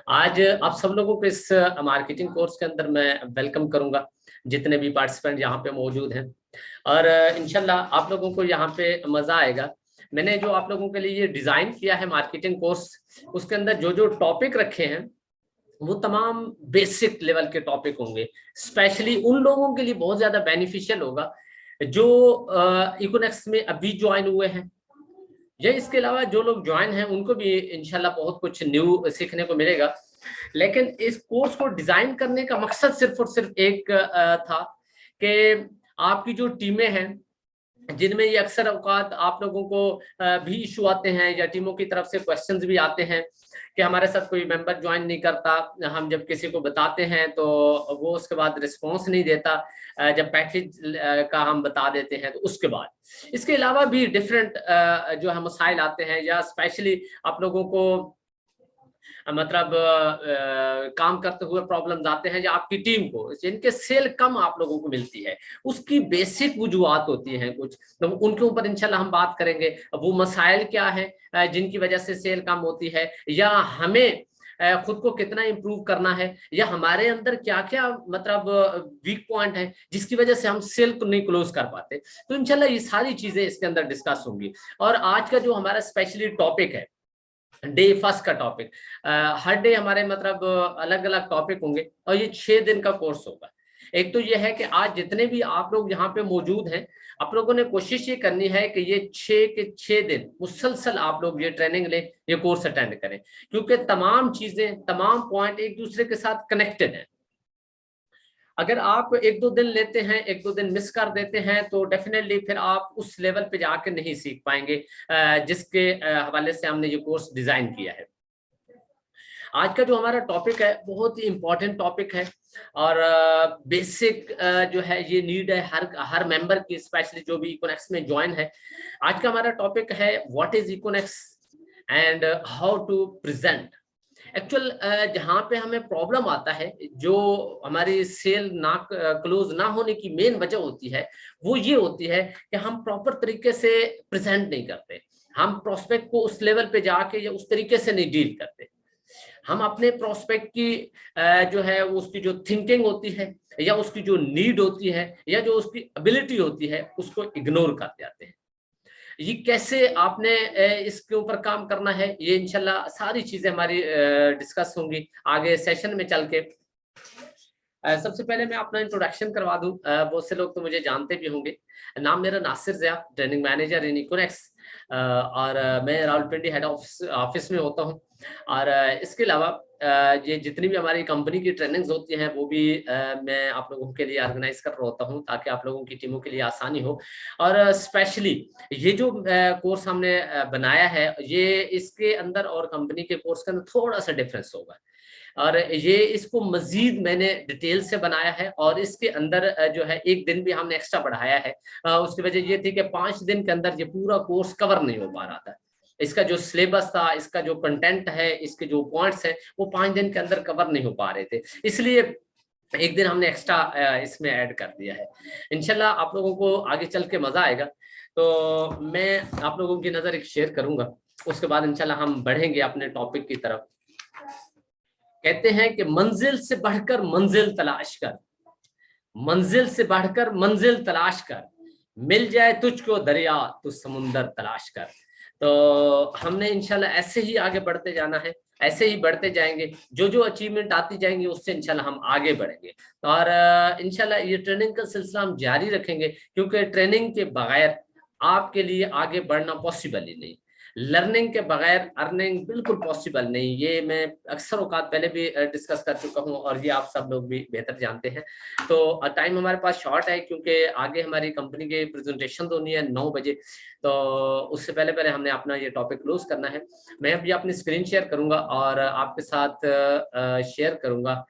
आज आप सब लोगों को इस मार्केटिंग कोर्स के अंदर मैं वेलकम करूंगा, जितने भी पार्टिसिपेंट यहाँ पे मौजूद हैं। और इंशाल्लाह आप लोगों को यहाँ पे मजा आएगा। मैंने जो आप लोगों के लिए ये डिजाइन किया है मार्केटिंग कोर्स, उसके अंदर जो जो टॉपिक रखे हैं वो तमाम बेसिक लेवल के टॉपिक होंगे। स्पेशली उन लोगों के लिए बहुत ज्यादा बेनिफिशियल होगा जो इकोनॉमिक्स में अभी ज्वाइन हुए हैं, या इसके अलावा जो लोग ज्वाइन हैं उनको भी इंशाल्लाह बहुत कुछ न्यू सीखने को मिलेगा। लेकिन इस कोर्स को डिजाइन करने का मकसद सिर्फ और सिर्फ एक था कि आपकी जो टीमें हैं जिनमें ये अक्सर औकात आप लोगों को भी इशू आते हैं या टीमों की तरफ से क्वेश्चंस भी आते हैं कि हमारे साथ कोई मेंबर ज्वाइन नहीं करता, हम जब किसी को बताते हैं तो वो उसके बाद रिस्पॉन्स नहीं देता, जब पैकेज का हम बता देते हैं तो उसके बाद इसके अलावा भी डिफरेंट जो है मसाइल आते हैं, या स्पेशली आप लोगों को मतलब काम करते हुए प्रॉब्लम्स आते हैं, या आपकी टीम को जिनके सेल कम आप लोगों को मिलती है उसकी बेसिक वजूहत होती हैं कुछ, तो उनके ऊपर इंशाल्लाह हम बात करेंगे। वो मसाइल क्या है जिनकी वजह से सेल कम होती है, या हमें खुद को कितना इंप्रूव करना है, या हमारे अंदर क्या क्या मतलब वीक पॉइंट है जिसकी वजह से हम सेल को नहीं क्लोज कर पाते। तो इंशाल्लाह ये सारी चीजें इसके अंदर डिस्कस होंगी। और आज का जो हमारा स्पेशली टॉपिक है, डे फर्स्ट का टॉपिक, हर डे हमारे मतलब अलग अलग टॉपिक होंगे और ये 6 दिन का कोर्स होगा। एक तो ये है कि आज जितने भी आप लोग यहाँ पे मौजूद हैं, आप लोगों ने कोशिश ये करनी है कि ये 6 के 6 दिन मुसलसल आप लोग ये ट्रेनिंग लें, ये कोर्स अटेंड करें, क्योंकि तमाम चीजें तमाम पॉइंट एक दूसरे के साथ कनेक्टेड हैं। अगर आप 1-2 दिन लेते हैं, 1-2 दिन मिस कर देते हैं तो डेफिनेटली फिर आप उस लेवल पे जाकर नहीं सीख पाएंगे जिसके हवाले से हमने ये कोर्स डिजाइन किया है। आज का जो हमारा टॉपिक है बहुत ही इम्पोर्टेंट टॉपिक है, और बेसिक जो है ये नीड है हर मेंबर की, स्पेशली जो भी इकोनॉमिक्स में ज्वाइन है। आज का हमारा टॉपिक है what is economics and how to present. Actual जहाँ पे हमें प्रॉब्लम आता है, जो हमारी सेल ना क्लोज ना होने की मेन वजह होती है, वो ये होती है कि हम प्रॉपर तरीके से प्रेजेंट नहीं करते, हम प्रोस्पेक्ट को उस लेवल पे जाके या उस तरीके से नहीं डील करते। हम अपने प्रोस्पेक्ट की जो है उसकी जो थिंकिंग होती है, या उसकी जो नीड होती है, या जो उसकी एबिलिटी होती है, उसको इग्नोर कर जाते हैं। ये कैसे आपने इसके ऊपर काम करना है, ये इंशाल्लाह सारी चीजें हमारी डिस्कस होंगी आगे सेशन में चल के। सबसे पहले मैं अपना इंट्रोडक्शन करवा दूं, बहुत से लोग तो मुझे जानते भी होंगे। नाम मेरा Nasir Zia, training manager in economics, और मैं रावलपिंडी हेड ऑफिस में होता हूं। और इसके अलावा ये जितनी भी हमारी कंपनी की ट्रेनिंग्स होती हैं वो भी मैं आप लोगों के लिए ऑर्गेनाइज कर रहा होता हूं, ताकि आप लोगों की टीमों के लिए आसानी हो। और स्पेशली ये जो कोर्स हमने बनाया है, ये इसके अंदर और कंपनी के कोर्स के अंदर थोड़ा सा डिफरेंस होगा, और ये इसको मजीद मैंने डिटेल से बनाया है। और इसके अंदर जो है 1 दिन भी हमने एक्स्ट्रा बढ़ाया है। उसकी वजह ये थी कि 5 दिन के अंदर ये पूरा कोर्स कवर नहीं हो पा रहा था। इसका जो सिलेबस था, इसका जो कंटेंट है, इसके जो पॉइंट्स हैं, वो 5 दिन के अंदर कवर नहीं हो पा रहे थे, इसलिए 1 दिन हमने एक्स्ट्रा इसमें ऐड कर दिया है। इंशाल्लाह आप लोगों को आगे चल के मजा आएगा। तो मैं आप लोगों की नजर एक शेयर करूंगा, उसके बाद इंशाल्लाह हम बढ़ेंगे अपने टॉपिक की तरफ। कहते हैं कि मंजिल से बढ़कर मंजिल तलाश कर, मंजिल से बढ़कर मंजिल तलाश कर, मिल जाए तुझको दरिया तो समुंदर तलाश कर। तो हमने इंशाल्लाह ऐसे ही आगे बढ़ते जाना है, ऐसे ही बढ़ते जाएंगे, जो जो अचीवमेंट आती जाएंगी उससे इंशाल्लाह हम आगे बढ़ेंगे। और इंशाल्लाह ये ट्रेनिंग का सिलसिला हम जारी रखेंगे, क्योंकि ट्रेनिंग के बगैर आपके लिए आगे बढ़ना पॉसिबल ही नहीं। लर्निंग के बगैर अर्निंग बिल्कुल पॉसिबल नहीं, ये मैं अक्सर औकात पहले भी डिस्कस कर चुका हूँ, और ये आप सब लोग भी बेहतर जानते हैं। तो टाइम हमारे पास शॉर्ट है, क्योंकि आगे हमारी कंपनी की प्रेजेंटेशन होनी है 9 बजे, तो उससे पहले पहले हमने अपना ये टॉपिक क्लोज करना है। मैं अभी अपनी स्क्रीन शेयर करूंगा और आपके साथ शेयर करूंगा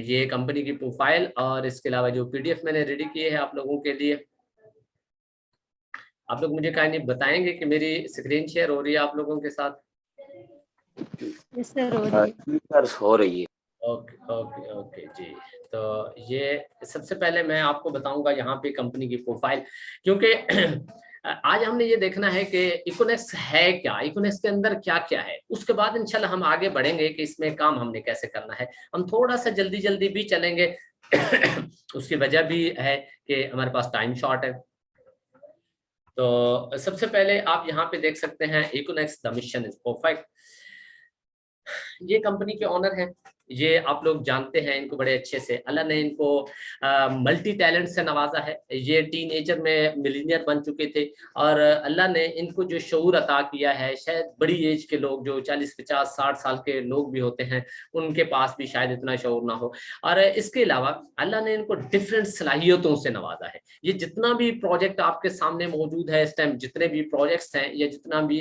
ये कंपनी की प्रोफाइल, और इसके अलावा जो पीडीएफ मैंने रेडी किए हैं आप लोगों के लिए। आप लोग मुझे काइंडली बताएंगे कि मेरी स्क्रीन शेयर हो रही है आप लोगों के साथ? यस सर, हो रही है। ओके ओके ओके जी। तो ये सबसे पहले मैं आपको बताऊंगा यहाँ पे कंपनी की प्रोफाइल, क्योंकि आज हमने ये देखना है कि इकोनेक्स है क्या, इकोनेक्स के अंदर क्या क्या है। उसके बाद इंशाल्लाह हम आगे बढ़ेंगे कि इसमें काम हमने कैसे करना है। हम थोड़ा सा जल्दी जल्दी भी चलेंगे उसकी वजह भी है कि हमारे पास टाइम शॉर्ट है। तो सबसे पहले आप यहाँ पे देख सकते हैं इकोनेक्स द मिशन इज परफेक्ट। ये कंपनी के ऑनर हैं, ये आप लोग जानते हैं इनको बड़े अच्छे से। अल्लाह ने इनको मल्टी टैलेंट से नवाजा है। ये टीनेजर में मिलीनियर बन चुके थे और अल्लाह ने इनको जो शऊर अता किया है, शायद बड़ी एज के लोग जो 40 50 60 साल के लोग भी होते हैं उनके पास भी शायद इतना शऊर ना हो। और इसके अलावा अल्लाह ने इनको डिफरेंट सलाहियतों से नवाजा है। ये जितना भी प्रोजेक्ट आपके सामने मौजूद है इस टाइम, जितने भी प्रोजेक्ट्स हैं या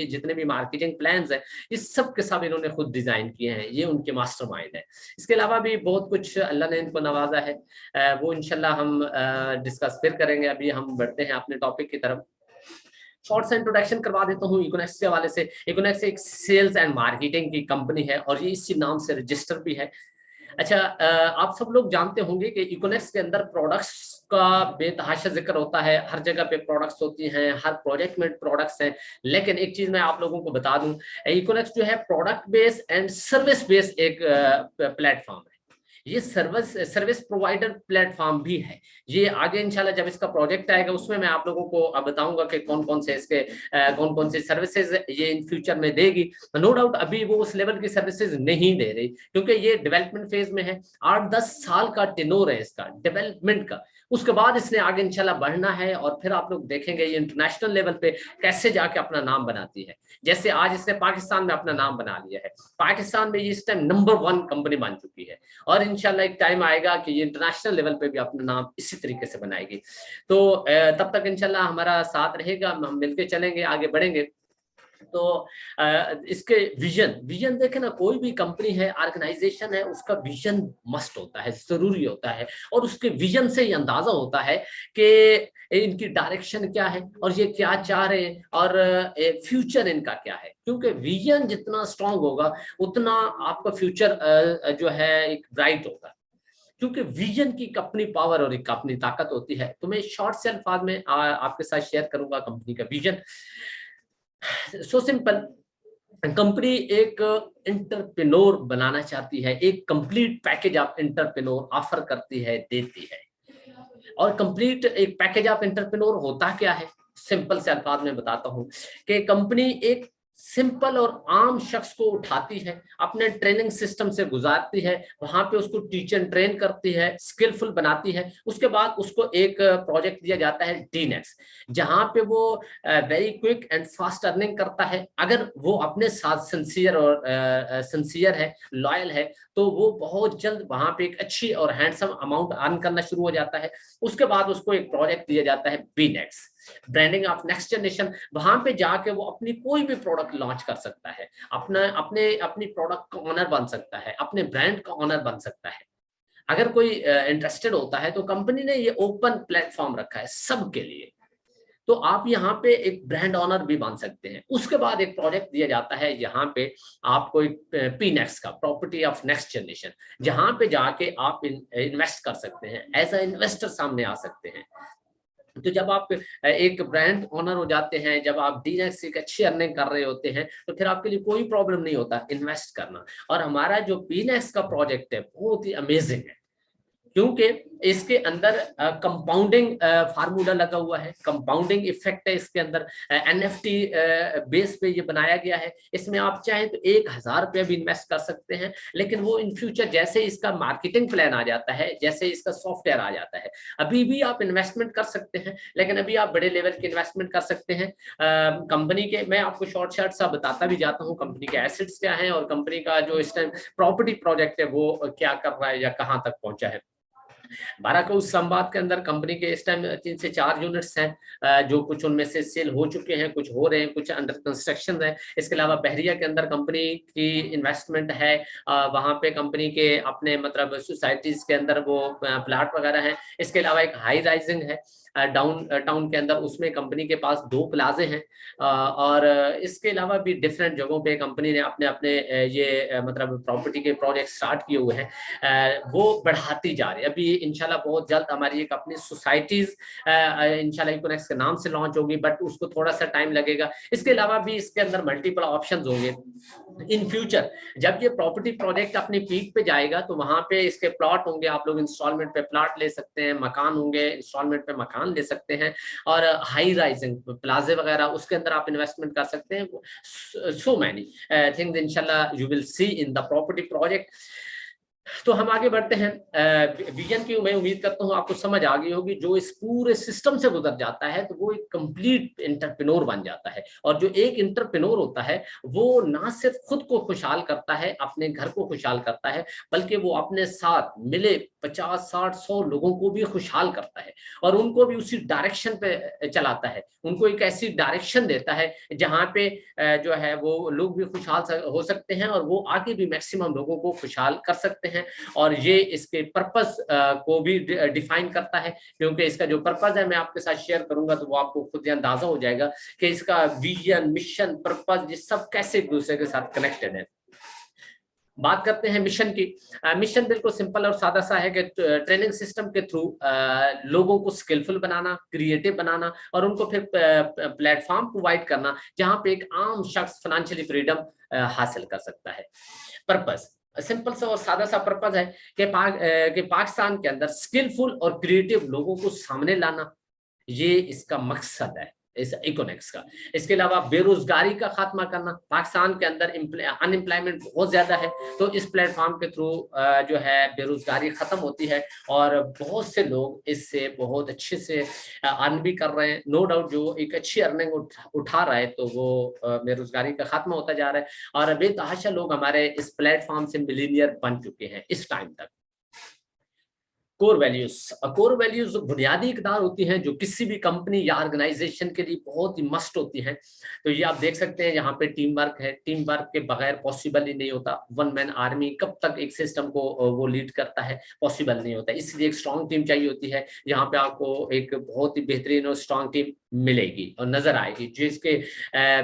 जितने भी मार्केटिंग प्लान्स हैं, इस सब के सब इन्होंने खुद डिजाइन किए हैं। ये उनके मास्टरमाइंड है। इसके अलावा भी बहुत कुछ अल्लाह ने इनको नवाजा है, वो इंशाल्लाह हम डिस्कस फिर करेंगे। अभी हम बढ़ते हैं अपने टॉपिक की तरफ। शॉर्ट सा इंट्रोडक्शन करवा देता हूँ इकोनेक्स के हवाले से। इकोनेक्स एक सेल्स एंड मार्केटिंग की कंपनी है और ये इसी नाम से रजिस्टर भी है। अच्छा, आप सब लोग जानते होंगे कि इकोनेक्स के अंदर प्रोडक्ट्स का बेतहाशा जिक्र होता है। हर जगह पे प्रोडक्ट्स होती हैं, हर प्रोजेक्ट में प्रोडक्ट्स हैं। लेकिन एक चीज मैं आप लोगों को बता दूं, इकोनेक्स जो है product base and service base एक प्लेटफॉर्म है। ये सर्विस प्रोवाइडर प्लेटफॉर्म भी है। ये आगे इंशाल्लाह जब इसका प्रोजेक्ट आएगा उसमें मैं आप लोगों को अब बताऊंगा कि कौन कौन से इसके कौन कौन से सर्विसेज ये इन फ्यूचर में देगी। नो डाउट अभी वो उस लेवल की सर्विसेज नहीं दे रही क्योंकि ये डेवलपमेंट फेज में है। 8-10 साल का टेनोर है इसका डेवलपमेंट का। उसके बाद इसने आगे इंशाल्लाह बढ़ना है और फिर आप लोग देखेंगे ये इंटरनेशनल लेवल पे कैसे जाके अपना नाम बनाती है। जैसे आज इसने पाकिस्तान में अपना नाम बना लिया है। पाकिस्तान में ये इस टाइम नंबर 1 कंपनी बन चुकी है और इंशाल्लाह एक टाइम आएगा कि ये इंटरनेशनल लेवल पे भी अपना नाम इसी तरीके से बनाएगी। तो तब तक इंशाल्लाह हमारा साथ रहेगा, हम मिलके चलेंगे, आगे बढ़ेंगे। तो इसके विजन देखे ना, कोई भी कंपनी है, ऑर्गेनाइजेशन है, उसका विजन मस्ट होता है, जरूरी होता है। और उसके विजन से ये अंदाजा होता है कि इनकी डायरेक्शन क्या है और ये क्या चाह रहे हैं और फ्यूचर इनका क्या है। क्योंकि विजन जितना स्ट्रांग होगा उतना आपका फ्यूचर जो है एक ब्राइट होगा। क्योंकि विजन की अपनी पावर और एक अपनी ताकत होती है। तो मैं शॉर्ट से अल्फाज में आपके साथ शेयर करूंगा कंपनी का विजन। सो सिंपल, कंपनी एक एंटरप्रेन्योर बनाना चाहती है, एक complete package of entrepreneur offer करती है, देती है। और कंप्लीट एक पैकेज ऑफ एंटरप्रेन्योर होता क्या है, सिंपल से अल्फाज में बताता हूं कि कंपनी एक सिंपल और आम शख्स को उठाती है, अपने ट्रेनिंग सिस्टम से गुजारती है, वहां पे उसको टीच एंड ट्रेन करती है, स्किलफुल बनाती है। उसके बाद उसको एक प्रोजेक्ट दिया जाता है डीनेक्स, जहां पे वो very quick and fast earning करता है। अगर वो अपने साथ सिंसियर है, लॉयल है, तो वो बहुत जल्द वहां पे एक अच्छी और हैंडसम अमाउंट अर्न करना शुरू हो जाता है। उसके बाद उसको एक प्रोजेक्ट दिया जाता है बीनेक्स, ब्रांडिंग ऑफ नेक्स्ट जनरेशन। वहां पे जाके वो अपनी कोई भी प्रोडक्ट लॉन्च कर सकता है, अपनी प्रोडक्ट का ऑनर बन सकता है, अपने ब्रांड का ऑनर बन सकता है। अगर कोई इंटरेस्टेड होता है तो कंपनी ने ये ओपन प्लेटफॉर्म रखा है सबके लिए। तो आप यहाँ पे एक ब्रांड ऑनर भी बन सकते हैं। उसके बाद एक प्रोजेक्ट दिया जाता है, यहाँ पे आपको एक पीनेक्स का, प्रॉपर्टी ऑफ नेक्स्ट जनरेशन, जहां पे जाके आप इन्वेस्ट कर सकते हैं, एज अ इन्वेस्टर सामने आ सकते हैं। तो जब आप एक ब्रांड ओनर हो जाते हैं, जब आप डीनेक्स एक अच्छी अर्निंग कर रहे होते हैं, तो फिर आपके लिए कोई प्रॉब्लम नहीं होता इन्वेस्ट करना। और हमारा जो बीनेक्स का प्रोजेक्ट है बहुत ही अमेजिंग है, क्योंकि इसके अंदर कंपाउंडिंग फार्मूला लगा हुआ है, कंपाउंडिंग इफेक्ट है इसके अंदर। एनएफटी बेस पे ये बनाया गया है। इसमें आप चाहें तो 1000 रुपया भी इन्वेस्ट कर सकते हैं, लेकिन वो इन फ्यूचर जैसे इसका मार्केटिंग प्लान आ जाता है, जैसे इसका सॉफ्टवेयर आ जाता है, अभी भी आप इन्वेस्टमेंट कर सकते हैं, लेकिन अभी आप बड़े लेवल की इन्वेस्टमेंट कर सकते हैं। कंपनी के मैं आपको शॉर्ट सा बताता भी जाता हूँ कंपनी के एसेट्स क्या है और कंपनी का जो इस टाइम प्रॉपर्टी प्रोजेक्ट है वो क्या कर रहा है या कहाँ तक पहुंचा है। बाराकूस संवाद के अंदर कंपनी के इस टाइम 3 से 4 यूनिट्स हैं, जो कुछ उनमें से सेल हो चुके हैं, कुछ हो रहे हैं, कुछ अंडर कंस्ट्रक्शन है। इसके अलावा बहरिया के अंदर कंपनी की इन्वेस्टमेंट है, वहां पे कंपनी के अपने मतलब सोसाइटीज के अंदर वो प्लाट वगैरह हैं। इसके अलावा एक हाई राइजिंग है डाउन टाउन के अंदर, उसमें कंपनी के पास 2 प्लाजे हैं। और इसके अलावा भी डिफरेंट जगहों पे कंपनी ने अपने अपने ये मतलब प्रॉपर्टी के प्रोजेक्ट स्टार्ट किए हुए हैं, वो बढ़ाती जा रही है। अभी इंशाल्लाह बहुत जल्द हमारी एक अपनी सोसाइटीज इंशाल्लाह इकोनेक्स के नाम से लॉन्च होगी, बट उसको थोड़ा सा टाइम लगेगा। इसके अलावा भी इसके अंदर मल्टीपल ऑप्शंस होंगे इन फ्यूचर। जब ये प्रॉपर्टी प्रोजेक्ट अपनी पीक पे जाएगा तो वहां पे इसके प्लॉट होंगे, आप लोग इंस्टॉलमेंट पे प्लॉट ले सकते हैं, मकान होंगे इंस्टॉलमेंट पे मकान ले सकते हैं, और हाई राइजिंग प्लाजे वगैरह उसके अंदर आप इन्वेस्टमेंट कर सकते हैं। सो मैनी थिंग्स इंशाल्लाह you will see in the property project. तो हम आगे बढ़ते हैं। विजन की मैं उम्मीद करता हूँ आपको समझ आ गई होगी। जो इस पूरे सिस्टम से गुजर जाता है तो वो एक कंप्लीट एंटरप्रेन्योर बन जाता है, और जो एक एंटरप्रेन्योर होता है वो ना सिर्फ खुद को खुशहाल करता है, अपने घर को खुशहाल करता है, बल्कि वो अपने साथ मिले 50, 60, 100 लोगों को भी खुशहाल करता है, और उनको भी उसी डायरेक्शन पे चलाता है, उनको एक ऐसी डायरेक्शन देता है जहाँ पे जो है वो लोग भी खुशहाल हो सकते हैं, और वो आगे भी मैक्सिमम लोगों को खुशहाल कर सकते हैं। और ये इसके पर्पस को भी डिफाइन करता है, क्योंकि इसका जो पर्पस है मैं आपके साथ शेयर करूंगा तो वो आपको खुद ही अंदाजा हो जाएगा कि इसका विजन, मिशन, पर्पस ये सब कैसे एक दूसरे के साथ कनेक्टेड है। बात करते हैं मिशन की। मिशन बिल्कुल सिंपल और सादा सा है कि ट्रेनिंग सिस्टम के थ्रू लोगों को स्किलफुल बनाना, क्रिएटिव बनाना, और उनको फिर प्लेटफॉर्म प्रोवाइड करना जहां पे एक आम शख्स फाइनेंशियली फ्रीडम हासिल कर सकता है। पर्पस सिंपल सा और सादा सा पर्पस है कि पाकिस्तान के अंदर स्किलफुल और क्रिएटिव लोगों को सामने लाना, ये इसका मकसद है इस इकोनेक्स का। इसके अलावा बेरोजगारी का खात्मा करना, पाकिस्तान के अंदर अनएम्प्लॉयमेंट बहुत ज्यादा है, तो इस प्लेटफॉर्म के थ्रू जो है बेरोजगारी खत्म होती है, और बहुत से लोग इससे बहुत अच्छे से अर्न भी कर रहे हैं। नो डाउट जो एक अच्छी अर्निंग उठा रहा है तो वो बेरोजगारी का खात्मा होता जा रहा है, और बेतहाशा लोग हमारे इस प्लेटफॉर्म से मिलीनियर बन चुके हैं इस टाइम तक। कोर वैल्यूज बुनियादी इकदार होती हैं जो किसी भी कंपनी या ऑर्गेनाइजेशन के लिए बहुत ही मस्ट होती हैं। तो ये आप देख सकते हैं यहाँ पे टीम वर्क है, टीम वर्क के बगैर पॉसिबल ही नहीं होता। वन मैन आर्मी कब तक एक सिस्टम को वो लीड करता है, पॉसिबल नहीं होता। इसलिए एक स्ट्रॉन्ग टीम चाहिए होती है, यहाँ पे आपको एक बहुत ही बेहतरीन और स्ट्रॉन्ग टीम मिलेगी और नजर आएगी, जिसके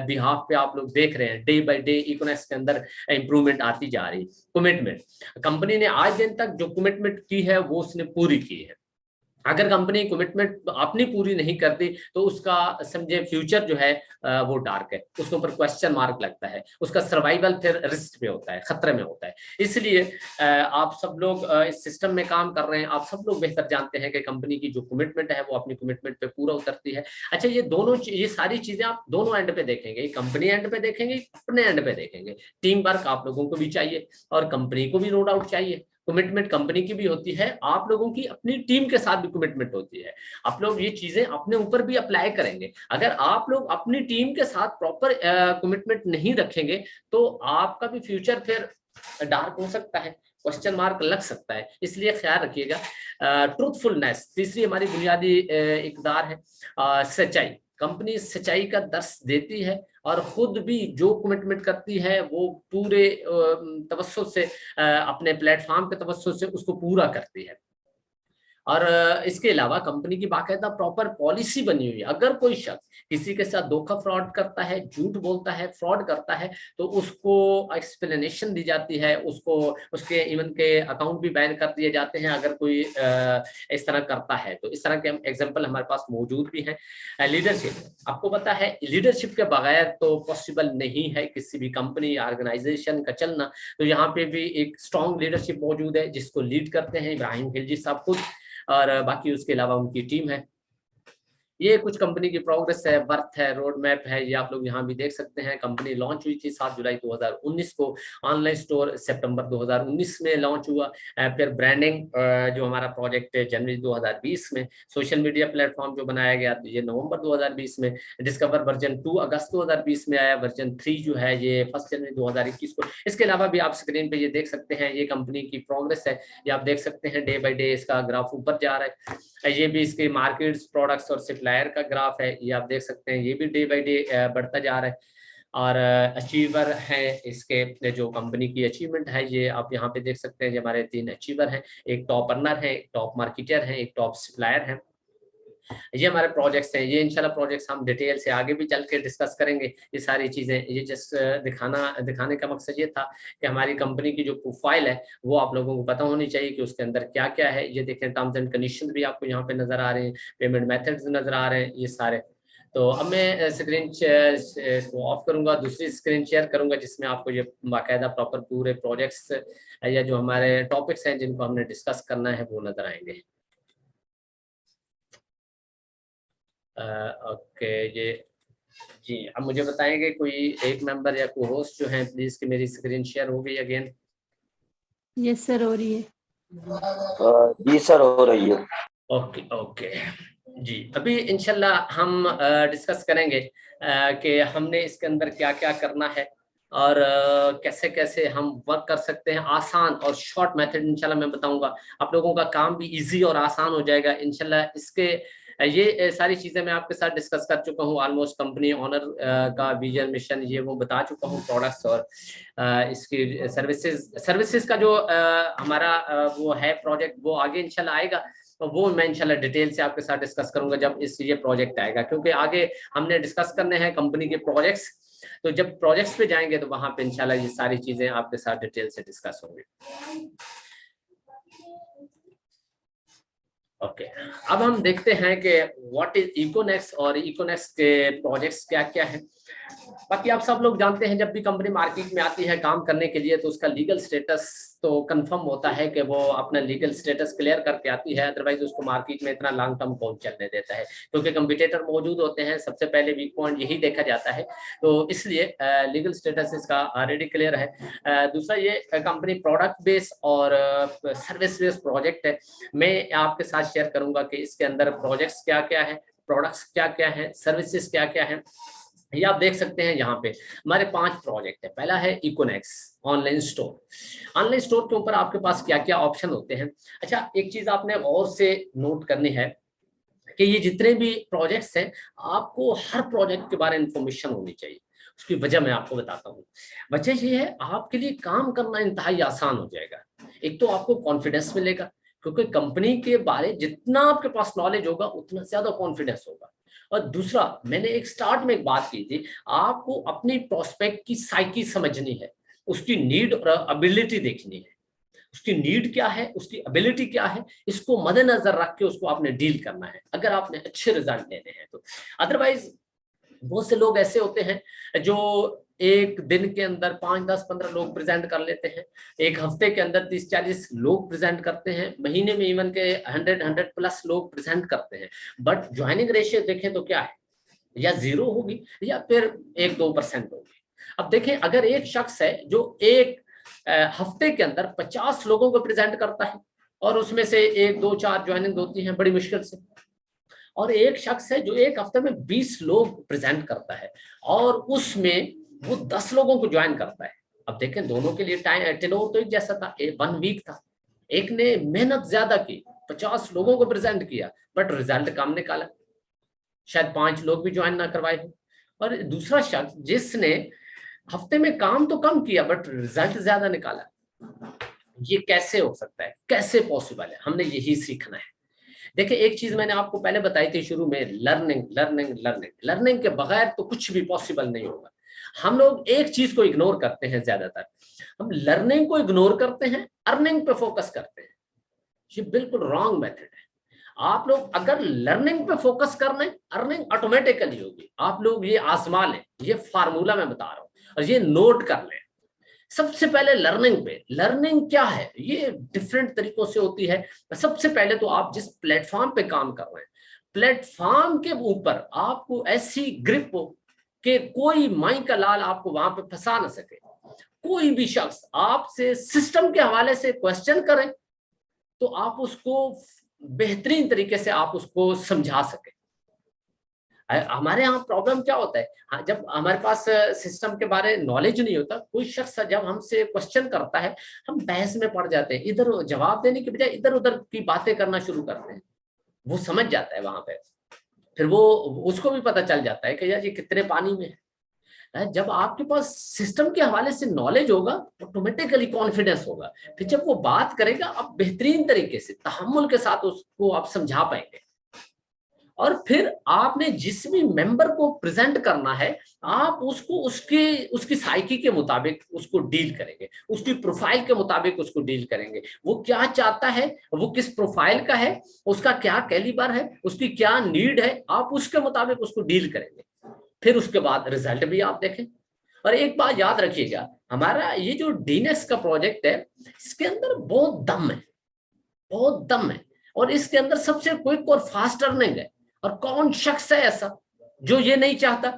बिहाफ पे आप लोग देख रहे हैं डे बाय डे इकोनॉमिक्स के अंदर इंप्रूवमेंट आती जा रही। कमिटमेंट, कंपनी ने आज दिन तक जो कमिटमेंट की है वो उसने पूरी की है। अगर कंपनी कमिटमेंट अपनी पूरी नहीं करती तो उसका समझे फ्यूचर जो है वो डार्क है, उसके ऊपर क्वेश्चन मार्क लगता है, उसका सर्वाइवल फिर रिस्क पे होता है, खतरे में होता है। इसलिए आप सब लोग इस सिस्टम में काम कर रहे हैं, आप सब लोग बेहतर जानते हैं कि कंपनी की जो कमिटमेंट है वो अपनी कमिटमेंट पे पूरा उतरती है। अच्छा, ये सारी चीजें आप दोनों एंड पे देखेंगे, कंपनी एंड पे देखेंगे, अपने एंड पे देखेंगे। टीम वर्क आप लोगों को भी चाहिए और कंपनी को भी नो डाउट चाहिए। कमिटमेंट कंपनी की भी होती है, आप लोगों की अपनी टीम के साथ भी कमिटमेंट होती है। आप लोग ये चीजें अपने ऊपर भी अप्लाई करेंगे। अगर आप लोग अपनी टीम के साथ प्रॉपर कमिटमेंट नहीं रखेंगे तो आपका भी फ्यूचर फिर डार्क हो सकता है, क्वेश्चन मार्क लग सकता है। इसलिए ख्याल रखिएगा। ट्रूथफुलनेस तीसरी हमारी बुनियादी इकदार है। सच्चाई, कंपनी सच्चाई का दर्स देती है और खुद भी जो कमिटमेंट करती है वो पूरे तवज्जो से अपने प्लेटफॉर्म के तवज्जो से उसको पूरा करती है। और इसके अलावा कंपनी की बाकायदा प्रॉपर पॉलिसी बनी हुई है। अगर कोई शख्स किसी के साथ धोखा फ्रॉड करता है, झूठ बोलता है, फ्रॉड करता है, तो उसको एक्सप्लेनेशन दी जाती है, उसको उसके इवन के अकाउंट भी बैन कर दिए जाते हैं अगर कोई इस तरह करता है। तो इस तरह के एग्जाम्पल हमारे पास मौजूद भी हैं। लीडरशिप, आपको पता है लीडरशिप के बगैर तो पॉसिबल नहीं है किसी भी कंपनी या ऑर्गेनाइजेशन का चलना। तो यहाँ पे भी एक स्ट्रॉन्ग लीडरशिप मौजूद है जिसको लीड करते हैं इब्राहिम खिलजी साहब खुद, और बाकी उसके अलावा उनकी टीम है। ये कुछ कंपनी की प्रोग्रेस है, बर्थ है, रोड मैप है, ये आप लोग यहाँ भी देख सकते हैं। कंपनी लॉन्च हुई थी 7 जुलाई 2019 को, ऑनलाइन स्टोर सितंबर 2019 में लॉन्च हुआ। फिर ब्रांडिंग जो हमारा प्रोजेक्ट है जनवरी 2020 में, सोशल मीडिया प्लेटफॉर्म जो बनाया गया ये नवंबर 2020 में, डिस्कवर वर्जन 2 अगस्त 2020 में आया, वर्जन 3 जो है ये 1 जनवरी 2021 को। इसके अलावा भी आप स्क्रीन पे ये देख सकते हैं, ये कंपनी की प्रोग्रेस है, ये आप देख सकते हैं डे बाई डे इसका ग्राफ ऊपर जा रहा है। ये भी इसके मार्केट्स, प्रोडक्ट्स और सप्लायर का ग्राफ है, ये आप देख सकते हैं, ये भी डे बाय डे बढ़ता जा रहा है। और अचीवर है, इसके जो कंपनी की अचीवमेंट है ये आप यहाँ पे देख सकते हैं। जो हमारे 3 अचीवर हैं, एक टॉप अर्नर है, एक टॉप मार्केटर है, एक टॉप सप्लायर है। ये हमारे प्रोजेक्ट्स हैं। ये इंशाल्लाह प्रोजेक्ट्स हम डिटेल से आगे भी चल के डिस्कस करेंगे ये सारी चीजें। ये जस्ट दिखाने का मकसद ये था कि हमारी कंपनी की जो प्रोफाइल है वो आप लोगों को पता होनी चाहिए कि उसके अंदर क्या क्या है। ये देखें, टर्म्स एंड कंडीशन भी आपको यहाँ पे नजर आ रहे हैं, पेमेंट मेथड्स नजर आ रहे हैं, ये सारे। तो अब मैं स्क्रीन को ऑफ करूंगा, दूसरी स्क्रीन शेयर करूंगा जिसमें आपको ये बाकायदा प्रॉपर पूरे प्रोजेक्ट्स या जो हमारे टॉपिक्स हैं जिनको हमने डिस्कस करना है वो नजर आएंगे। ओके, ये जी अब मुझे बताएंगे कोई एक मेंबर या को होस्ट जो है प्लीज कि मेरी स्क्रीन शेयर हो गई अगेन? यस सर, हो रही है। जी सर, हो रही है। ओके ओके जी, अभी इंशाल्लाह हम डिस्कस करेंगे कि हमने इसके अंदर क्या क्या करना है और कैसे कैसे हम वर्क कर सकते हैं। आसान और शॉर्ट मेथड इंशाल्लाह मैं बताऊंगा, आप लोगों का काम भी इजी और आसान हो जाएगा इंशाल्लाह। इसके ये सारी चीजें मैं आपके साथ डिस्कस कर चुका हूँ। ऑलमोस्ट कंपनी ओनर का विजन मिशन ये वो बता चुका हूँ, प्रोडक्ट्स और इसकी सर्विसेज का जो हमारा वो है प्रोजेक्ट वो आगे इंशाल्लाह आएगा। तो वो मैं इंशाल्लाह डिटेल से आपके साथ डिस्कस करूंगा जब ये प्रोजेक्ट आएगा, क्योंकि आगे हमने डिस्कस करने हैं कंपनी के प्रोजेक्ट्स। तो जब प्रोजेक्ट्स पे जाएंगे तो वहां पे इंशाल्लाह ये सारी चीजें आपके साथ डिटेल से डिस्कस होंगी। ओके, अब हम देखते हैं कि व्हाट इज इकोनेक्स और इकोनेक्स के प्रोजेक्ट्स क्या क्या है। बाकी आप सब लोग जानते हैं जब भी कंपनी मार्केट में आती है काम करने के लिए तो उसका लीगल स्टेटस तो कंफर्म होता है कि वो अपना लीगल स्टेटस क्लियर करके आती है, अदरवाइज उसको मार्केट में इतना लॉन्ग टर्म कौन चलने देता है, क्योंकि कंपटीटर मौजूद होते हैं। सबसे पहले वीक पॉइंट यही देखा जाता है, तो इसलिए लीगल स्टेटस इसका ऑलरेडी क्लियर है। दूसरा ये कंपनी प्रोडक्ट बेस और सर्विस बेस प्रोजेक्ट है। मैं आपके साथ शेयर करूंगा कि इसके अंदर प्रोजेक्ट्स क्या क्या है, प्रोडक्ट्स क्या क्या है, सर्विसेज क्या क्या है। ये आप देख सकते हैं यहाँ पे हमारे 5 प्रोजेक्ट है। पहला है इकोनेक्स ऑनलाइन स्टोर। ऑनलाइन स्टोर के ऊपर आपके पास क्या क्या ऑप्शन होते हैं। अच्छा, एक चीज आपने गौर से नोट करनी है कि ये जितने भी प्रोजेक्ट्स हैं आपको हर प्रोजेक्ट के बारे में इंफॉर्मेशन होनी चाहिए। उसकी वजह मैं आपको बताता हूँ। वजह ये है आपके लिए काम करना इंतहाई आसान हो जाएगा। एक तो आपको कॉन्फिडेंस मिलेगा, क्योंकि कंपनी के बारे जितना आपके पास नॉलेज होगा उतना ज्यादा कॉन्फिडेंस होगा। और दूसरा, मैंने एक स्टार्ट में एक बात की थी, आपको अपनी प्रोस्पेक्ट की साइकी समझनी है, उसकी नीड और एबिलिटी देखनी है। उसकी नीड क्या है, उसकी एबिलिटी क्या है, इसको मद्देनजर रख के उसको आपने डील करना है अगर आपने अच्छे रिजल्ट लेने हैं तो। अदरवाइज बहुत से लोग ऐसे होते हैं जो एक दिन के अंदर 5, 10, 15 लोग प्रेजेंट कर लेते हैं, एक हफ्ते के अंदर 30, 40 लोग प्रेजेंट करते हैं, महीने में इवन के 100 प्लस लोग प्रेजेंट करते हैं। बट ज्वाइनिंग रेशियो देखें तो क्या है, या 0 होगी या फिर 1-2% होगी। अब देखें, अगर एक शख्स है जो एक हफ्ते के अंदर 50 लोगों को प्रेजेंट करता है और उसमें से 1, 2, 4 ज्वाइनिंग होती है बड़ी मुश्किल से, और एक शख्स है जो एक हफ्ते में 20 लोग प्रेजेंट करता है और उसमें वो 10 लोगों को ज्वाइन करता है। अब देखें, दोनों के लिए टाइम टेनोर तो एक जैसा था, 1 वीक था। एक ने मेहनत ज्यादा की, 50 लोगों को प्रेजेंट किया, बट रिजल्ट कम निकाला, शायद 5 लोग भी ज्वाइन ना करवाए हो। और दूसरा शख्स जिसने हफ्ते में काम तो कम किया बट रिजल्ट ज्यादा निकाला। ये कैसे हो सकता है, कैसे पॉसिबल है, हमने यही सीखना है। देखिए, एक चीज मैंने आपको पहले बताई थी शुरू में, लर्निंग लर्निंग लर्निंग। लर्निंग के बगैर तो कुछ भी पॉसिबल नहीं होगा। हम लोग एक चीज को इग्नोर करते हैं ज्यादातर, हम लर्निंग को इग्नोर करते हैं, अर्निंग पे फोकस करते हैं। ये बिल्कुल रॉन्ग मेथड है। आप लोग अगर लर्निंग पे फोकस कर लें, अर्निंग ऑटोमेटिकली होगी। आप लोग ये आजमा लें, ये फार्मूला मैं बता रहा हूं और ये नोट कर लें। सबसे पहले लर्निंग पे, लर्निंग क्या है, ये डिफरेंट तरीकों से होती है। सबसे पहले तो आप जिस प्लेटफॉर्म पे काम कर रहे हैं, प्लेटफॉर्म के ऊपर आपको ऐसी ग्रिप हो कि कोई माई का लाल आपको वहां पे फंसा ना सके। कोई भी शख्स आपसे सिस्टम के हवाले से क्वेश्चन करे तो आप उसको बेहतरीन तरीके से आप उसको समझा सके। हमारे यहाँ प्रॉब्लम क्या होता है, जब हमारे पास सिस्टम के बारे में नॉलेज नहीं होता, कोई शख्स जब हमसे क्वेश्चन करता है हम बहस में पड़ जाते हैं, इधर जवाब देने के बजाय इधर उधर की बातें करना शुरू करते हैं। वो समझ जाता है वहां पे, फिर वो उसको भी पता चल जाता है कि यार ये कितने पानी में है। जब आपके पास सिस्टम के हवाले से नॉलेज होगा ऑटोमेटिकली कॉन्फिडेंस होगा, फिर जब वो बात करेगा आप बेहतरीन तरीके से तहम्मुल के साथ उसको आप समझा पाएंगे। और फिर आपने जिस भी मेंबर को प्रेजेंट करना है, आप उसको उसकी साइकी के मुताबिक उसको डील करेंगे, उसकी प्रोफाइल के मुताबिक उसको डील करेंगे। वो क्या चाहता है, वो किस प्रोफाइल का है, उसका क्या कैलिबर है, उसकी क्या नीड है, आप उसके मुताबिक उसको डील करेंगे। फिर उसके बाद रिजल्ट भी आप देखें। और एक बात याद रखिएगा, हमारा ये जो डीनेक्स का प्रोजेक्ट है, इसके अंदर बहुत दम है, बहुत दम है। और इसके अंदर सबसे क्विक और फास्ट अर्निंग है। और कौन शख्स है ऐसा जो ये नहीं चाहता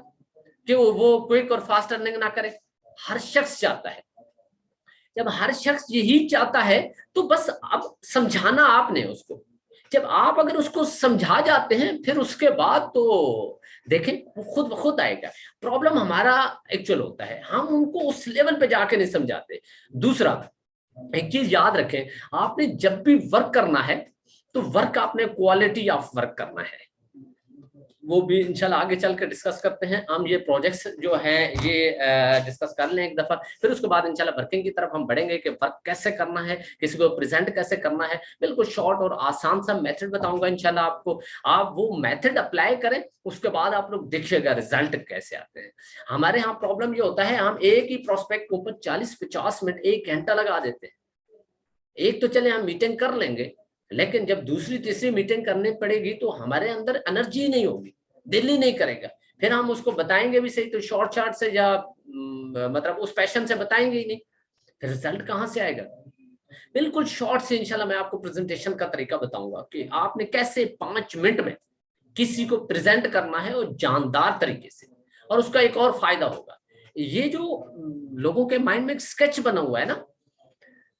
कि वो क्विक और फास्ट अर्निंग ना करे? हर शख्स चाहता है। जब हर शख्स यही चाहता है तो बस अब समझाना आपने उसको। जब आप अगर उसको समझा जाते हैं, फिर उसके बाद तो देखें वो खुद ब खुद आएगा। प्रॉब्लम हमारा एक्चुअल होता है, हम उनको उस लेवल पे जाके नहीं समझाते। दूसरा, एक चीज याद रखें, आपने जब भी वर्क करना है तो वर्क आपने क्वालिटी ऑफ वर्क करना है। वो भी इंशाल्लाह आगे चल कर डिस्कस करते हैं। हम ये प्रोजेक्ट्स जो है ये डिस्कस कर लें एक दफा, फिर उसके बाद इंशाल्लाह वर्किंग की तरफ हम बढ़ेंगे कि वर्क कैसे करना है, किसी को प्रेजेंट कैसे करना है। बिल्कुल शॉर्ट और आसान सा मेथड बताऊंगा इंशाल्लाह आपको। आप वो मेथड अप्लाई करें, उसके बाद आप लोग देखिएगा रिजल्ट कैसे आते हैं। हमारे यहाँ प्रॉब्लम ये होता है, हम एक ही प्रोस्पेक्ट के ऊपर 40-50 मिनट 1 घंटा लगा देते हैं। एक तो चले हम मीटिंग कर लेंगे, लेकिन जब दूसरी तीसरी मीटिंग करनी पड़ेगी तो हमारे अंदर एनर्जी नहीं होगी, दिल ही नहीं करेगा। फिर हम उसको बताएंगे भी सही तो शॉर्ट से या मतलब उस पैशन से बताएंगे ही नहीं, फिर रिजल्ट कहाँ से आएगा? बिल्कुल शॉर्ट से इंशाल्लाह मैं आपको प्रेजेंटेशन का तरीका बताऊंगा कि आपने कैसे 5 मिनट में किसी को प्रेजेंट करना है और जानदार तरीके से। और उसका एक और फायदा होगा, ये जो लोगों के माइंड में एक स्केच बना हुआ है ना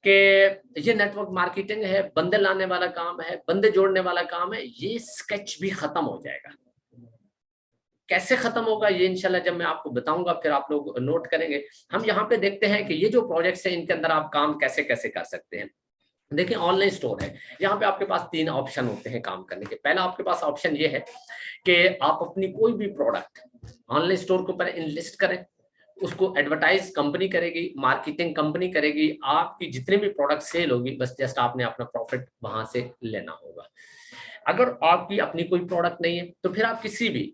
कि ये नेटवर्क मार्केटिंग है, बंदे लाने वाला काम है, बंदे जोड़ने वाला काम है, ये स्केच भी खत्म हो जाएगा। कैसे खत्म होगा ये इंशाल्लाह जब मैं आपको बताऊंगा, फिर आप लोग नोट करेंगे। हम यहाँ पे देखते हैं कि ये जो प्रोजेक्ट्स हैं इनके अंदर आप काम कैसे कैसे कर सकते हैं। देखिए ऑनलाइन स्टोर है, यहाँ पे आपके पास 3 ऑप्शन होते हैं काम करने के। पहला आपके पास ऑप्शन ये है कि आप अपनी कोई भी प्रोडक्ट ऑनलाइन स्टोर के ऊपर इनलिस्ट करें, उसको एडवर्टाइज कंपनी करेगी, मार्केटिंग कंपनी करेगी, आपकी जितनी भी प्रोडक्ट सेल होगी बस जस्ट आपने अपना प्रॉफिट वहां से लेना होगा। अगर आपकी अपनी कोई प्रोडक्ट नहीं है तो फिर आप किसी भी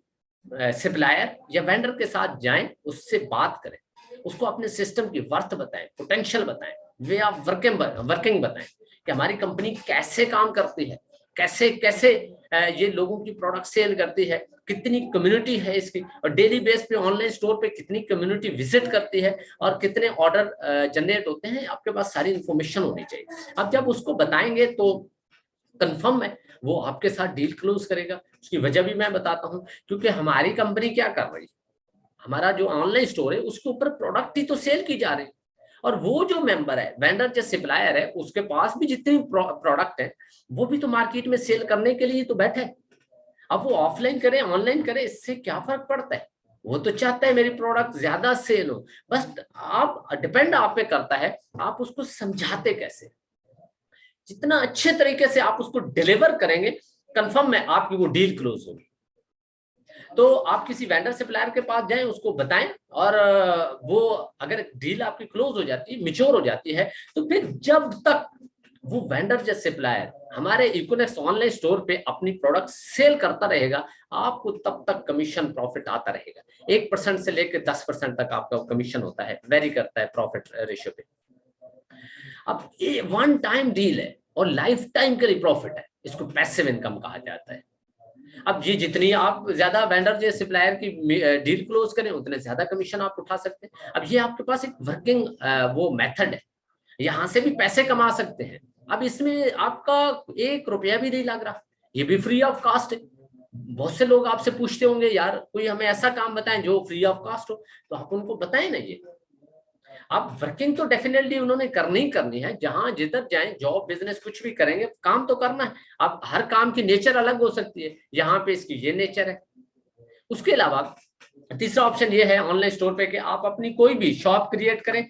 सप्लायर या वेंडर के साथ जाएं, उससे बात करें, उसको अपने सिस्टम की वर्थ बताएं, पोटेंशियल बताएं, वे आप वर्किंग बताएं कि हमारी कंपनी कैसे काम करती है, कैसे कैसे ये लोगों की प्रोडक्ट सेल करती है, कितनी कम्युनिटी है इसकी, और डेली बेस पे ऑनलाइन स्टोर पे कितनी कम्युनिटी विजिट करती है, और कितने ऑर्डर जनरेट होते हैं। आपके पास सारी इंफॉर्मेशन होनी चाहिए। अब जब उसको बताएंगे तो कंफर्म है वो आपके साथ डील क्लोज करेगा। उसकी वजह भी मैं बताता हूँ, क्योंकि हमारी कंपनी क्या कर रही है, हमारा जो ऑनलाइन स्टोर है उसके ऊपर प्रोडक्ट ही तो सेल की जा रही है। और वो जो मेंबर है, वेंडर जो सप्लायर है, उसके पास भी जितने प्रोडक्ट है वो भी तो मार्केट में सेल करने के लिए तो बैठे है। अब वो ऑफलाइन करे ऑनलाइन करे, इससे क्या फर्क पड़ता है? वो तो चाहता है मेरी प्रोडक्ट ज्यादा सेल हो। बस आप डिपेंड आप पे करता है आप उसको समझाते कैसे। जितना अच्छे तरीके से आप उसको डिलीवर करेंगे, कंफर्म है आपकी वो डील क्लोज होगी। तो आप किसी वेंडर सप्लायर के पास जाएं, उसको बताएं, और वो अगर डील आपकी क्लोज हो जाती है, मिच्योर हो जाती है, तो फिर जब तक वो वेंडर या सप्लायर हमारे इकोनेक्स ऑनलाइन स्टोर पे अपनी प्रोडक्ट सेल करता रहेगा, आपको तब तक कमीशन प्रॉफिट आता रहेगा। 1% से लेकर 10% तक आपका कमीशन होता है, वेरी करता है प्रॉफिट रेशियो पे। अब ये वन टाइम डील है और लाइफ टाइम के लिए प्रॉफिट है, इसको पैसिव इनकम कहा जाता है। अब ये जितनी आप ज्यादा वेंडर या सप्लायर की डील क्लोज करें, उतने ज्यादा कमीशन आप उठा सकते हैं। अब ये आपके पास एक वर्किंग वो मेथड है, यहाँ से भी पैसे कमा सकते हैं। अब इसमें आपका 1 रुपया भी नहीं लग रहा, ये भी फ्री ऑफ कास्ट है। बहुत से लोग आपसे पूछते होंगे यार कोई हमें ऐसा काम बताएं जो फ्री ऑफ कास्ट हो, तो आप उनको बताएं ना। ये अब वर्किंग तो डेफिनेटली उन्होंने करनी ही करनी है, जहां जिधर जाएं, जॉब बिजनेस कुछ भी करेंगे, काम तो करना है। अब हर काम की नेचर अलग हो सकती है, यहाँ पे इसकी ये नेचर है। उसके अलावा तीसरा ऑप्शन ये है ऑनलाइन स्टोर पे कि आप अपनी कोई भी शॉप क्रिएट करें।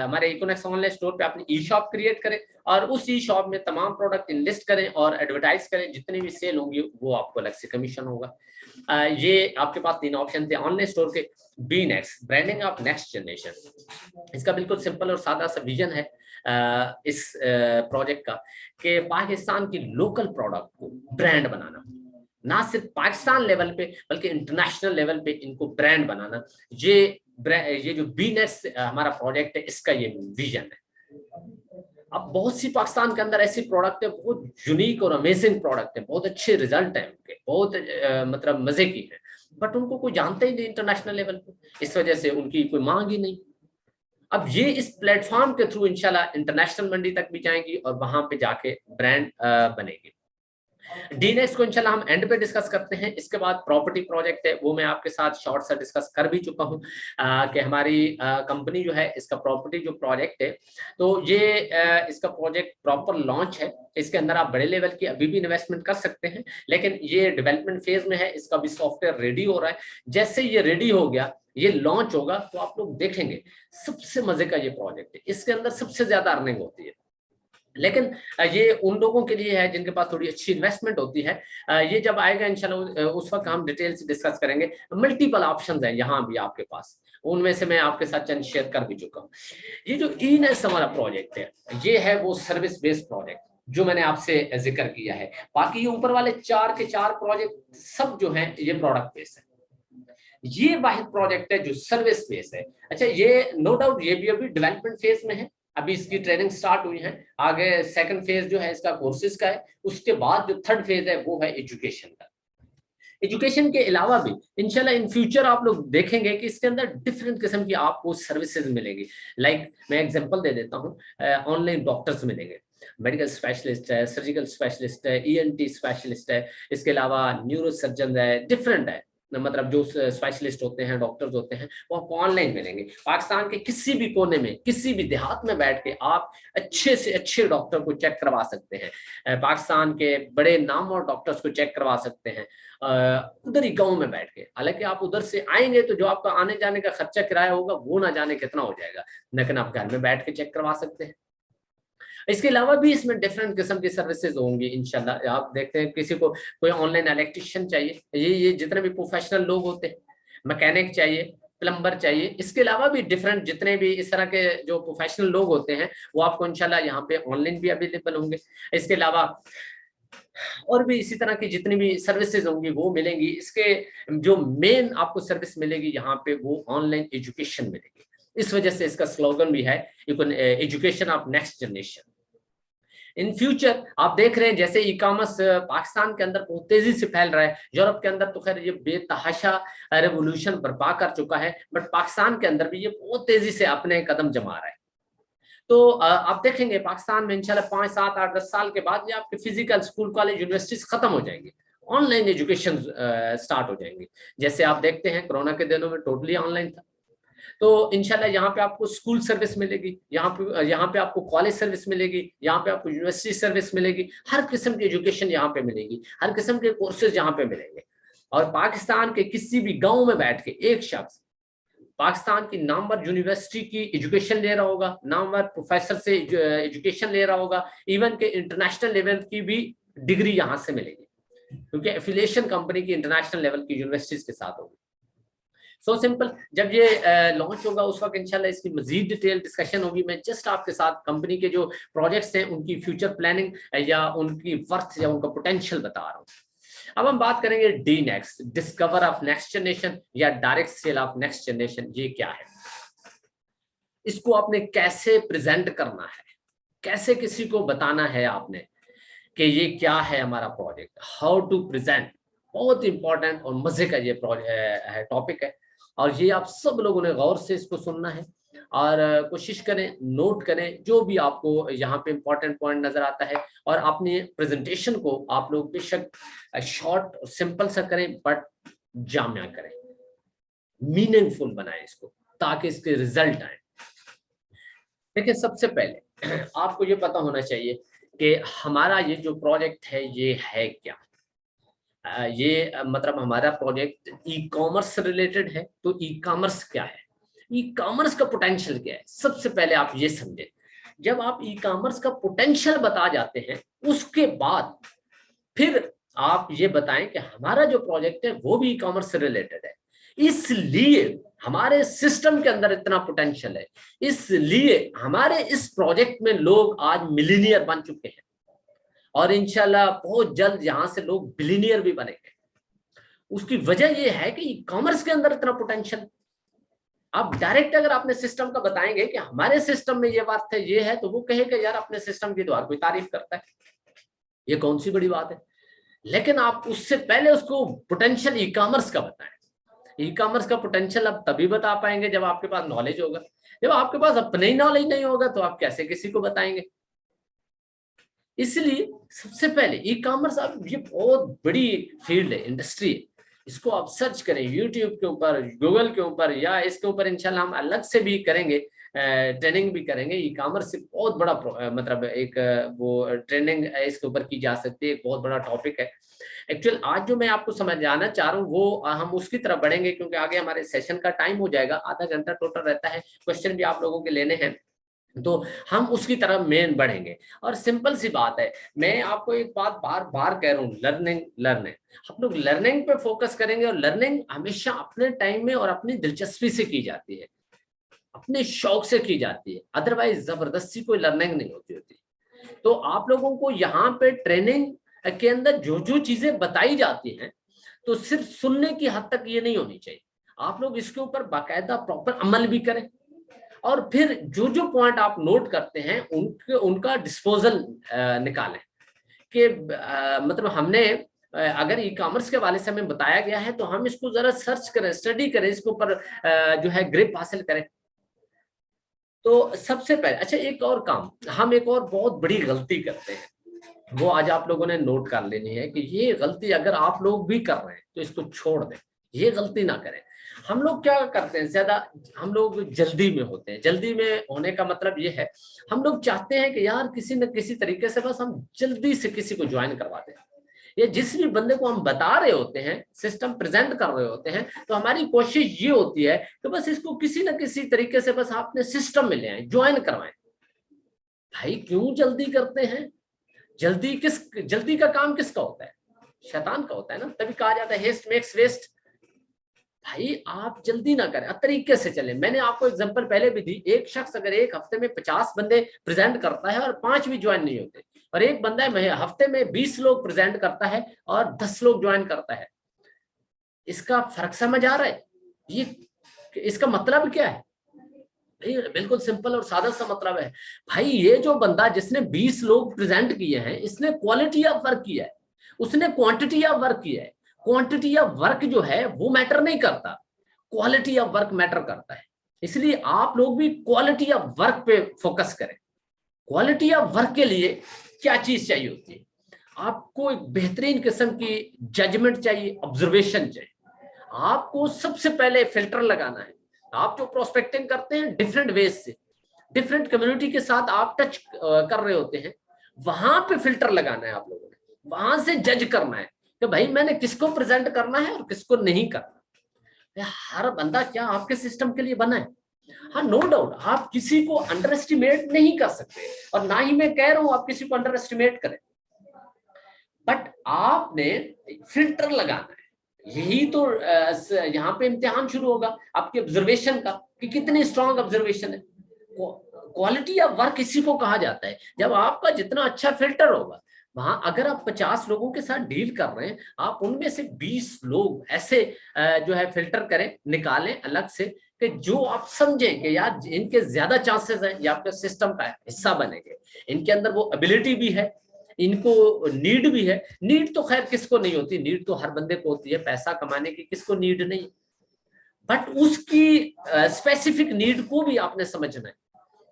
हमारे इकोनेक्स ऑनलाइन स्टोर पे अपनी ई शॉप क्रिएट करें, और उस ई शॉप में तमाम प्रोडक्ट इनलिस्ट करें और एडवर्टाइज करें। जितनी भी सेल होंगी वो आपको अलग से कमीशन होगा। ये आपके पास 3 ऑप्शन थे ऑनलाइन स्टोर के। B next, branding of next generation. इसका बिल्कुल सिंपल और सादा सा विजन है इस प्रोजेक्ट का, कि पाकिस्तान की लोकल प्रोडक्ट को ब्रांड बनाना। ना सिर्फ पाकिस्तान लेवल पे बल्कि इंटरनेशनल लेवल पे इनको ब्रांड बनाना। ये जो बीनेट्स हमारा प्रोजेक्ट है, इसका ये विजन है। अब बहुत सी पाकिस्तान के अंदर ऐसी प्रोडक्ट है, बहुत यूनिक और अमेजिंग प्रोडक्ट है, बहुत अच्छे रिजल्ट है उनके, बहुत मतलब मजे की है, बट उनको कोई जानता ही नहीं इंटरनेशनल लेवल पे, इस वजह से उनकी कोई मांग ही नहीं। अब ये इस प्लेटफॉर्म के थ्रू इंशाल्लाह इंटरनेशनल मंडी तक भी जाएंगी और वहां पे जाके ब्रांड बनेगी। डीनेक्स को इंशाल्लाह हम एंड पे डिस्कस करते हैं। इसके बाद प्रॉपर्टी प्रोजेक्ट है, वो मैं आपके साथ शॉर्ट सा डिस्कस कर भी चुका हूँ कि हमारी कंपनी जो है, इसका प्रॉपर्टी जो प्रोजेक्ट है, तो ये इसका प्रोजेक्ट प्रॉपर लॉन्च है। इसके अंदर आप बड़े लेवल की अभी भी इन्वेस्टमेंट कर सकते हैं, लेकिन ये डेवलपमेंट फेज में है, इसका भी सॉफ्टवेयर रेडी हो रहा है। जैसे ये रेडी हो गया, ये लॉन्च होगा, तो आप लोग देखेंगे सबसे मजे का ये प्रोजेक्ट है। इसके अंदर सबसे ज्यादा अर्निंग होती है, लेकिन ये उन लोगों के लिए है जिनके पास थोड़ी अच्छी इन्वेस्टमेंट होती है। ये जब आएगा इंशाल्लाह उस वक्त हम डिटेल से डिस्कस करेंगे। मल्टीपल ऑप्शंस हैं यहाँ भी आपके पास, उनमें से मैं आपके साथ चंद शेयर कर भी चुका हूँ। ये जो ईनेक्स हमारा प्रोजेक्ट है, ये है वो सर्विस बेस्ड प्रोजेक्ट जो मैंने आपसे जिक्र किया है। बाकी ये ऊपर वाले 4 के 4 प्रोजेक्ट सब जो है ये प्रोडक्ट बेस्ड है। ये वाहिद प्रोजेक्ट है जो सर्विस बेस्ड है। अच्छा, ये नो डाउट ये भी अभी डेवलपमेंट फेज में है, अभी इसकी ट्रेनिंग स्टार्ट हुई है। आगे सेकंड फेज जो है इसका कोर्सेज का है, उसके बाद जो थर्ड फेज है वो है एजुकेशन का। एजुकेशन के अलावा भी इंशाल्लाह इन फ्यूचर आप लोग देखेंगे कि इसके अंदर डिफरेंट किस्म की आपको सर्विसेज मिलेंगी। लाइक मैं एग्जांपल दे देता हूँ, ऑनलाइन डॉक्टर्स मिलेंगे, मेडिकल स्पेशलिस्ट है, सर्जिकल स्पेशलिस्ट है, ईएनटी स्पेशलिस्ट है, इसके अलावा न्यूरो सर्जन है, डिफरेंट है। मतलब जो स्पेशलिस्ट होते हैं, डॉक्टर्स होते हैं, वो आपको ऑनलाइन मिलेंगे। पाकिस्तान के किसी भी कोने में, किसी भी देहात में बैठ के आप अच्छे से अच्छे डॉक्टर को चेक करवा सकते हैं। पाकिस्तान के बड़े नामवर डॉक्टर्स को चेक करवा सकते हैं उधर ही गांव में बैठ के। हालांकि आप उधर से आएंगे तो जो आपका आने जाने का खर्चा किराया होगा वो ना जाने कितना हो जाएगा, लेकिन आप घर में बैठ के चेक करवा सकते हैं। इसके अलावा भी इसमें डिफरेंट किस्म की सर्विसेज होंगी इंशाल्लाह। आप देखते हैं किसी को कोई ऑनलाइन इलेक्ट्रिशियन चाहिए, ये जितने भी प्रोफेशनल लोग होते हैं, मैकेनिक चाहिए, प्लम्बर चाहिए, इसके अलावा भी डिफरेंट जितने भी इस तरह के जो प्रोफेशनल लोग होते हैं वो आपको इंशाल्लाह यहाँ पे ऑनलाइन भी अवेलेबल होंगे। इसके अलावा और भी इसी तरह की जितनी भी सर्विसेज होंगी वो मिलेंगी। इसके जो मेन आपको सर्विस मिलेगी यहाँ पे वो ऑनलाइन एजुकेशन मिलेगी। इस वजह से इसका स्लोगन भी है education of next generation. In future आप देख रहे हैं जैसे ई कॉमर्स पाकिस्तान के अंदर बहुत तेजी से फैल रहा है। यूरोप के अंदर तो खैर ये बेतहाशा रेवोल्यूशन बर्पा कर चुका है, बट पाकिस्तान के अंदर भी ये बहुत तेजी से अपने कदम जमा रहा है। तो आप देखेंगे पाकिस्तान में इंशाल्लाह 5, 7, 8, 10 साल के बाद ये आपके फिजिकल स्कूल, कॉलेज, यूनिवर्सिटीज खत्म हो जाएंगे, ऑनलाइन एजुकेशन स्टार्ट हो जाएंगे। जैसे आप देखते हैं कोरोना के दिनों में टोटली ऑनलाइन था, तो इंशाल्लाह यहाँ पे आपको स्कूल सर्विस मिलेगी, यहाँ पे आपको कॉलेज सर्विस मिलेगी, यहाँ पे आपको यूनिवर्सिटी सर्विस मिलेगी, हर किस्म की एजुकेशन यहाँ पे मिलेगी, हर किस्म के कोर्सेज यहाँ पे मिलेंगे। और पाकिस्तान के किसी भी गांव में बैठ के एक शख्स पाकिस्तान की नामवर यूनिवर्सिटी की एजुकेशन ले रहा होगा, नामवर प्रोफेसर से एजुकेशन ले रहा होगा, इवन के इंटरनेशनल लेवल की भी डिग्री यहाँ से मिलेगी, क्योंकि एफिलिएशन कंपनी की इंटरनेशनल लेवल की यूनिवर्सिटीज के साथ होगी। So simple. जब ये लॉन्च होगा उस वक्त इंशाल्लाह इसकी मजीद डिटेल डिस्कशन होगी। मैं जस्ट आपके साथ कंपनी के जो प्रोजेक्ट्स हैं उनकी फ्यूचर प्लानिंग या उनकी वर्थ या उनका पोटेंशियल बता रहा हूँ। अब हम बात करेंगे डीनेक्स, डिस्कवर ऑफ नेक्स्ट जनरेशन या direct sale of next generation. ये क्या है, इसको आपने कैसे प्रेजेंट करना है, कैसे किसी को बताना है आपने कि ये क्या है हमारा प्रोजेक्ट, हाउ टू प्रेजेंट। बहुत इंपॉर्टेंट और मजे का ये टॉपिक है, और ये आप सब लोगों ने गौर से इसको सुनना है और कोशिश करें, नोट करें जो भी आपको यहाँ पे इंपॉर्टेंट पॉइंट नजर आता है, और अपनी प्रेजेंटेशन को आप लोग बेशक शॉर्ट और सिंपल सा करें, बट जामिया करें, मीनिंगफुल बनाएं इसको, ताकि इसके रिजल्ट आए। देखिए, सबसे पहले आपको ये पता होना चाहिए कि हमारा ये जो प्रोजेक्ट है ये है क्या। ये मतलब हमारा प्रोजेक्ट ई कॉमर्स से रिलेटेड है। तो ई कॉमर्स क्या है, ई कॉमर्स का पोटेंशियल क्या है, सबसे पहले आप ये समझें। जब आप ई कॉमर्स का पोटेंशियल बता जाते हैं, उसके बाद फिर आप ये बताएं कि हमारा जो प्रोजेक्ट है वो भी ई कॉमर्स से रिलेटेड है, इसलिए हमारे सिस्टम के अंदर इतना पोटेंशियल है, इसलिए हमारे इस प्रोजेक्ट में लोग आज मिलीनियर बन चुके हैं। और इंशाल्लाह बहुत जल्द यहाँ से लोग बिलियनियर भी बनेंगे। उसकी वजह ये है कि ई कॉमर्स के अंदर इतना पोटेंशियल। आप डायरेक्ट अगर अपने सिस्टम का बताएंगे कि हमारे सिस्टम में ये बात है, ये है, तो वो कहेगा यार अपने सिस्टम की तो हर कोई तारीफ करता है, ये कौन सी बड़ी बात है। लेकिन आप उससे पहले उसको पोटेंशियल ई कॉमर्स का बताएं। ई कॉमर्स का पोटेंशियल आप तभी बता पाएंगे जब आपके पास नॉलेज होगा। जब आपके पास अपने ही नॉलेज नहीं होगा तो आप कैसे किसी को बताएंगे। इसलिए सबसे पहले ई कॉमर्स, अब ये बहुत बड़ी फील्ड है, इंडस्ट्री है। इसको आप सर्च करें यूट्यूब के ऊपर, गूगल के ऊपर, या इसके ऊपर इंशाल्लाह हम अलग से भी करेंगे, ट्रेनिंग भी करेंगे। ई कॉमर्स से बहुत बड़ा मतलब एक वो ट्रेनिंग इसके ऊपर की जा सकती है, एक बहुत बड़ा टॉपिक है। एक्चुअल आज जो मैं आपको समझाना चाह रहा हूँ वो हम उसकी तरफ बढ़ेंगे, क्योंकि आगे हमारे सेशन का टाइम हो जाएगा, आधा घंटा टोटल रहता है, क्वेश्चन भी आप लोगों के लेने हैं, तो हम उसकी तरफ मेन बढ़ेंगे। और सिंपल सी बात है, मैं आपको एक बात बार बार कह रहा हूँ, लर्निंग लर्निंग, हम लोग लर्निंग पे फोकस करेंगे। और लर्निंग हमेशा अपने टाइम में और अपनी दिलचस्पी से की जाती है, अपने शौक से की जाती है, अदरवाइज जबरदस्ती कोई लर्निंग नहीं होती। तो आप लोगों को यहाँ पे ट्रेनिंग के अंदर जो जो चीजें बताई जाती हैं, तो सिर्फ सुनने की हद तक ये नहीं होनी चाहिए, आप लोग इसके ऊपर बाकायदा प्रॉपर अमल भी करें। और फिर जो जो पॉइंट आप नोट करते हैं उनका डिस्पोजल निकालें कि मतलब हमने अगर ई कॉमर्स के वाले से हमें बताया गया है तो हम इसको जरा सर्च करें, स्टडी करें, इसके ऊपर जो है ग्रिप हासिल करें। तो सबसे पहले अच्छा एक और काम, हम एक और बहुत बड़ी गलती करते हैं, वो आज आप लोगों ने नोट कर लेनी है कि ये गलती अगर आप लोग भी कर रहे हैं तो इसको छोड़ दें, ये गलती ना करें। हम लोग क्या करते हैं, ज्यादा हम लोग जल्दी में होते हैं। जल्दी में होने का मतलब ये है, हम लोग चाहते हैं कि यार किसी न किसी तरीके से बस हम जल्दी से किसी को ज्वाइन करवा दें, या जिस भी बंदे को हम बता रहे होते हैं, सिस्टम प्रेजेंट कर रहे होते हैं, तो हमारी कोशिश ये होती है कि बस इसको किसी न किसी तरीके से बस आपने सिस्टम में ले आए, ज्वाइन करवाएं। भाई क्यों जल्दी करते हैं? जल्दी का काम किसका होता है? शैतान का होता है ना, तभी कहा जाता है हेस्ट मेक्स वेस्ट। भाई आप जल्दी ना करें, तरीके से चले। मैंने आपको एग्जांपल पहले भी दी, एक शख्स अगर एक हफ्ते में 50 बंदे प्रेजेंट करता है और 5 भी ज्वाइन नहीं होते, और एक बंदा हफ्ते में 20 लोग प्रेजेंट करता है और 10 लोग ज्वाइन करता है, इसका फर्क समझ आ रहा है? ये इसका मतलब क्या है? बिल्कुल सिंपल और सादा सा मतलब है। भाई ये जो बंदा जिसने 20 लोग प्रेजेंट किए हैं, इसने क्वालिटी ऑफ वर्क किया है, उसने क्वांटिटी ऑफ वर्क किया है। क्वांटिटी ऑफ वर्क जो है वो मैटर नहीं करता, क्वालिटी ऑफ वर्क मैटर करता है। इसलिए आप लोग भी क्वालिटी ऑफ वर्क पे फोकस करें। क्वालिटी ऑफ वर्क के लिए क्या चीज चाहिए होती है? आपको एक बेहतरीन किस्म की जजमेंट चाहिए, ऑब्जर्वेशन चाहिए। आपको सबसे पहले फिल्टर लगाना है। आप जो प्रोस्पेक्टिंग करते हैं डिफरेंट वेज से, डिफरेंट कम्युनिटी के साथ आप टच कर रहे होते हैं, वहां पे फिल्टर लगाना है आप लोगों ने, वहां से जज करना है कि भाई मैंने किसको प्रेजेंट करना है और किसको नहीं करना। हर बंदा क्या आपके सिस्टम के लिए बना है? हाँ नो डाउट, आप किसी को अंडर एस्टिमेट नहीं कर सकते, और ना ही मैं कह रहा हूं आप किसी को अंडर एस्टिमेट करें, बट आपने फिल्टर लगाना है। यही तो यहाँ पे इम्तिहान शुरू होगा आपके ऑब्जर्वेशन का, कि कितनी स्ट्रॉन्ग ऑब्जर्वेशन है। क्वालिटी ऑफ वर्क इसी को कहा जाता है। जब आपका जितना अच्छा फिल्टर होगा, वहां अगर आप 50 लोगों के साथ डील कर रहे हैं, आप उनमें से 20 लोग ऐसे जो है फिल्टर करें, निकालें अलग से, कि जो आप समझें कि यार इनके ज्यादा चांसेस हैं ये आपके सिस्टम का हिस्सा बनेंगे, इनके अंदर वो एबिलिटी भी है, इनको नीड भी है। नीड तो खैर किसको नहीं होती, नीड तो हर बंदे को होती है, पैसा कमाने की किसको नीड नहीं, बट उसकी स्पेसिफिक नीड को भी आपने समझना है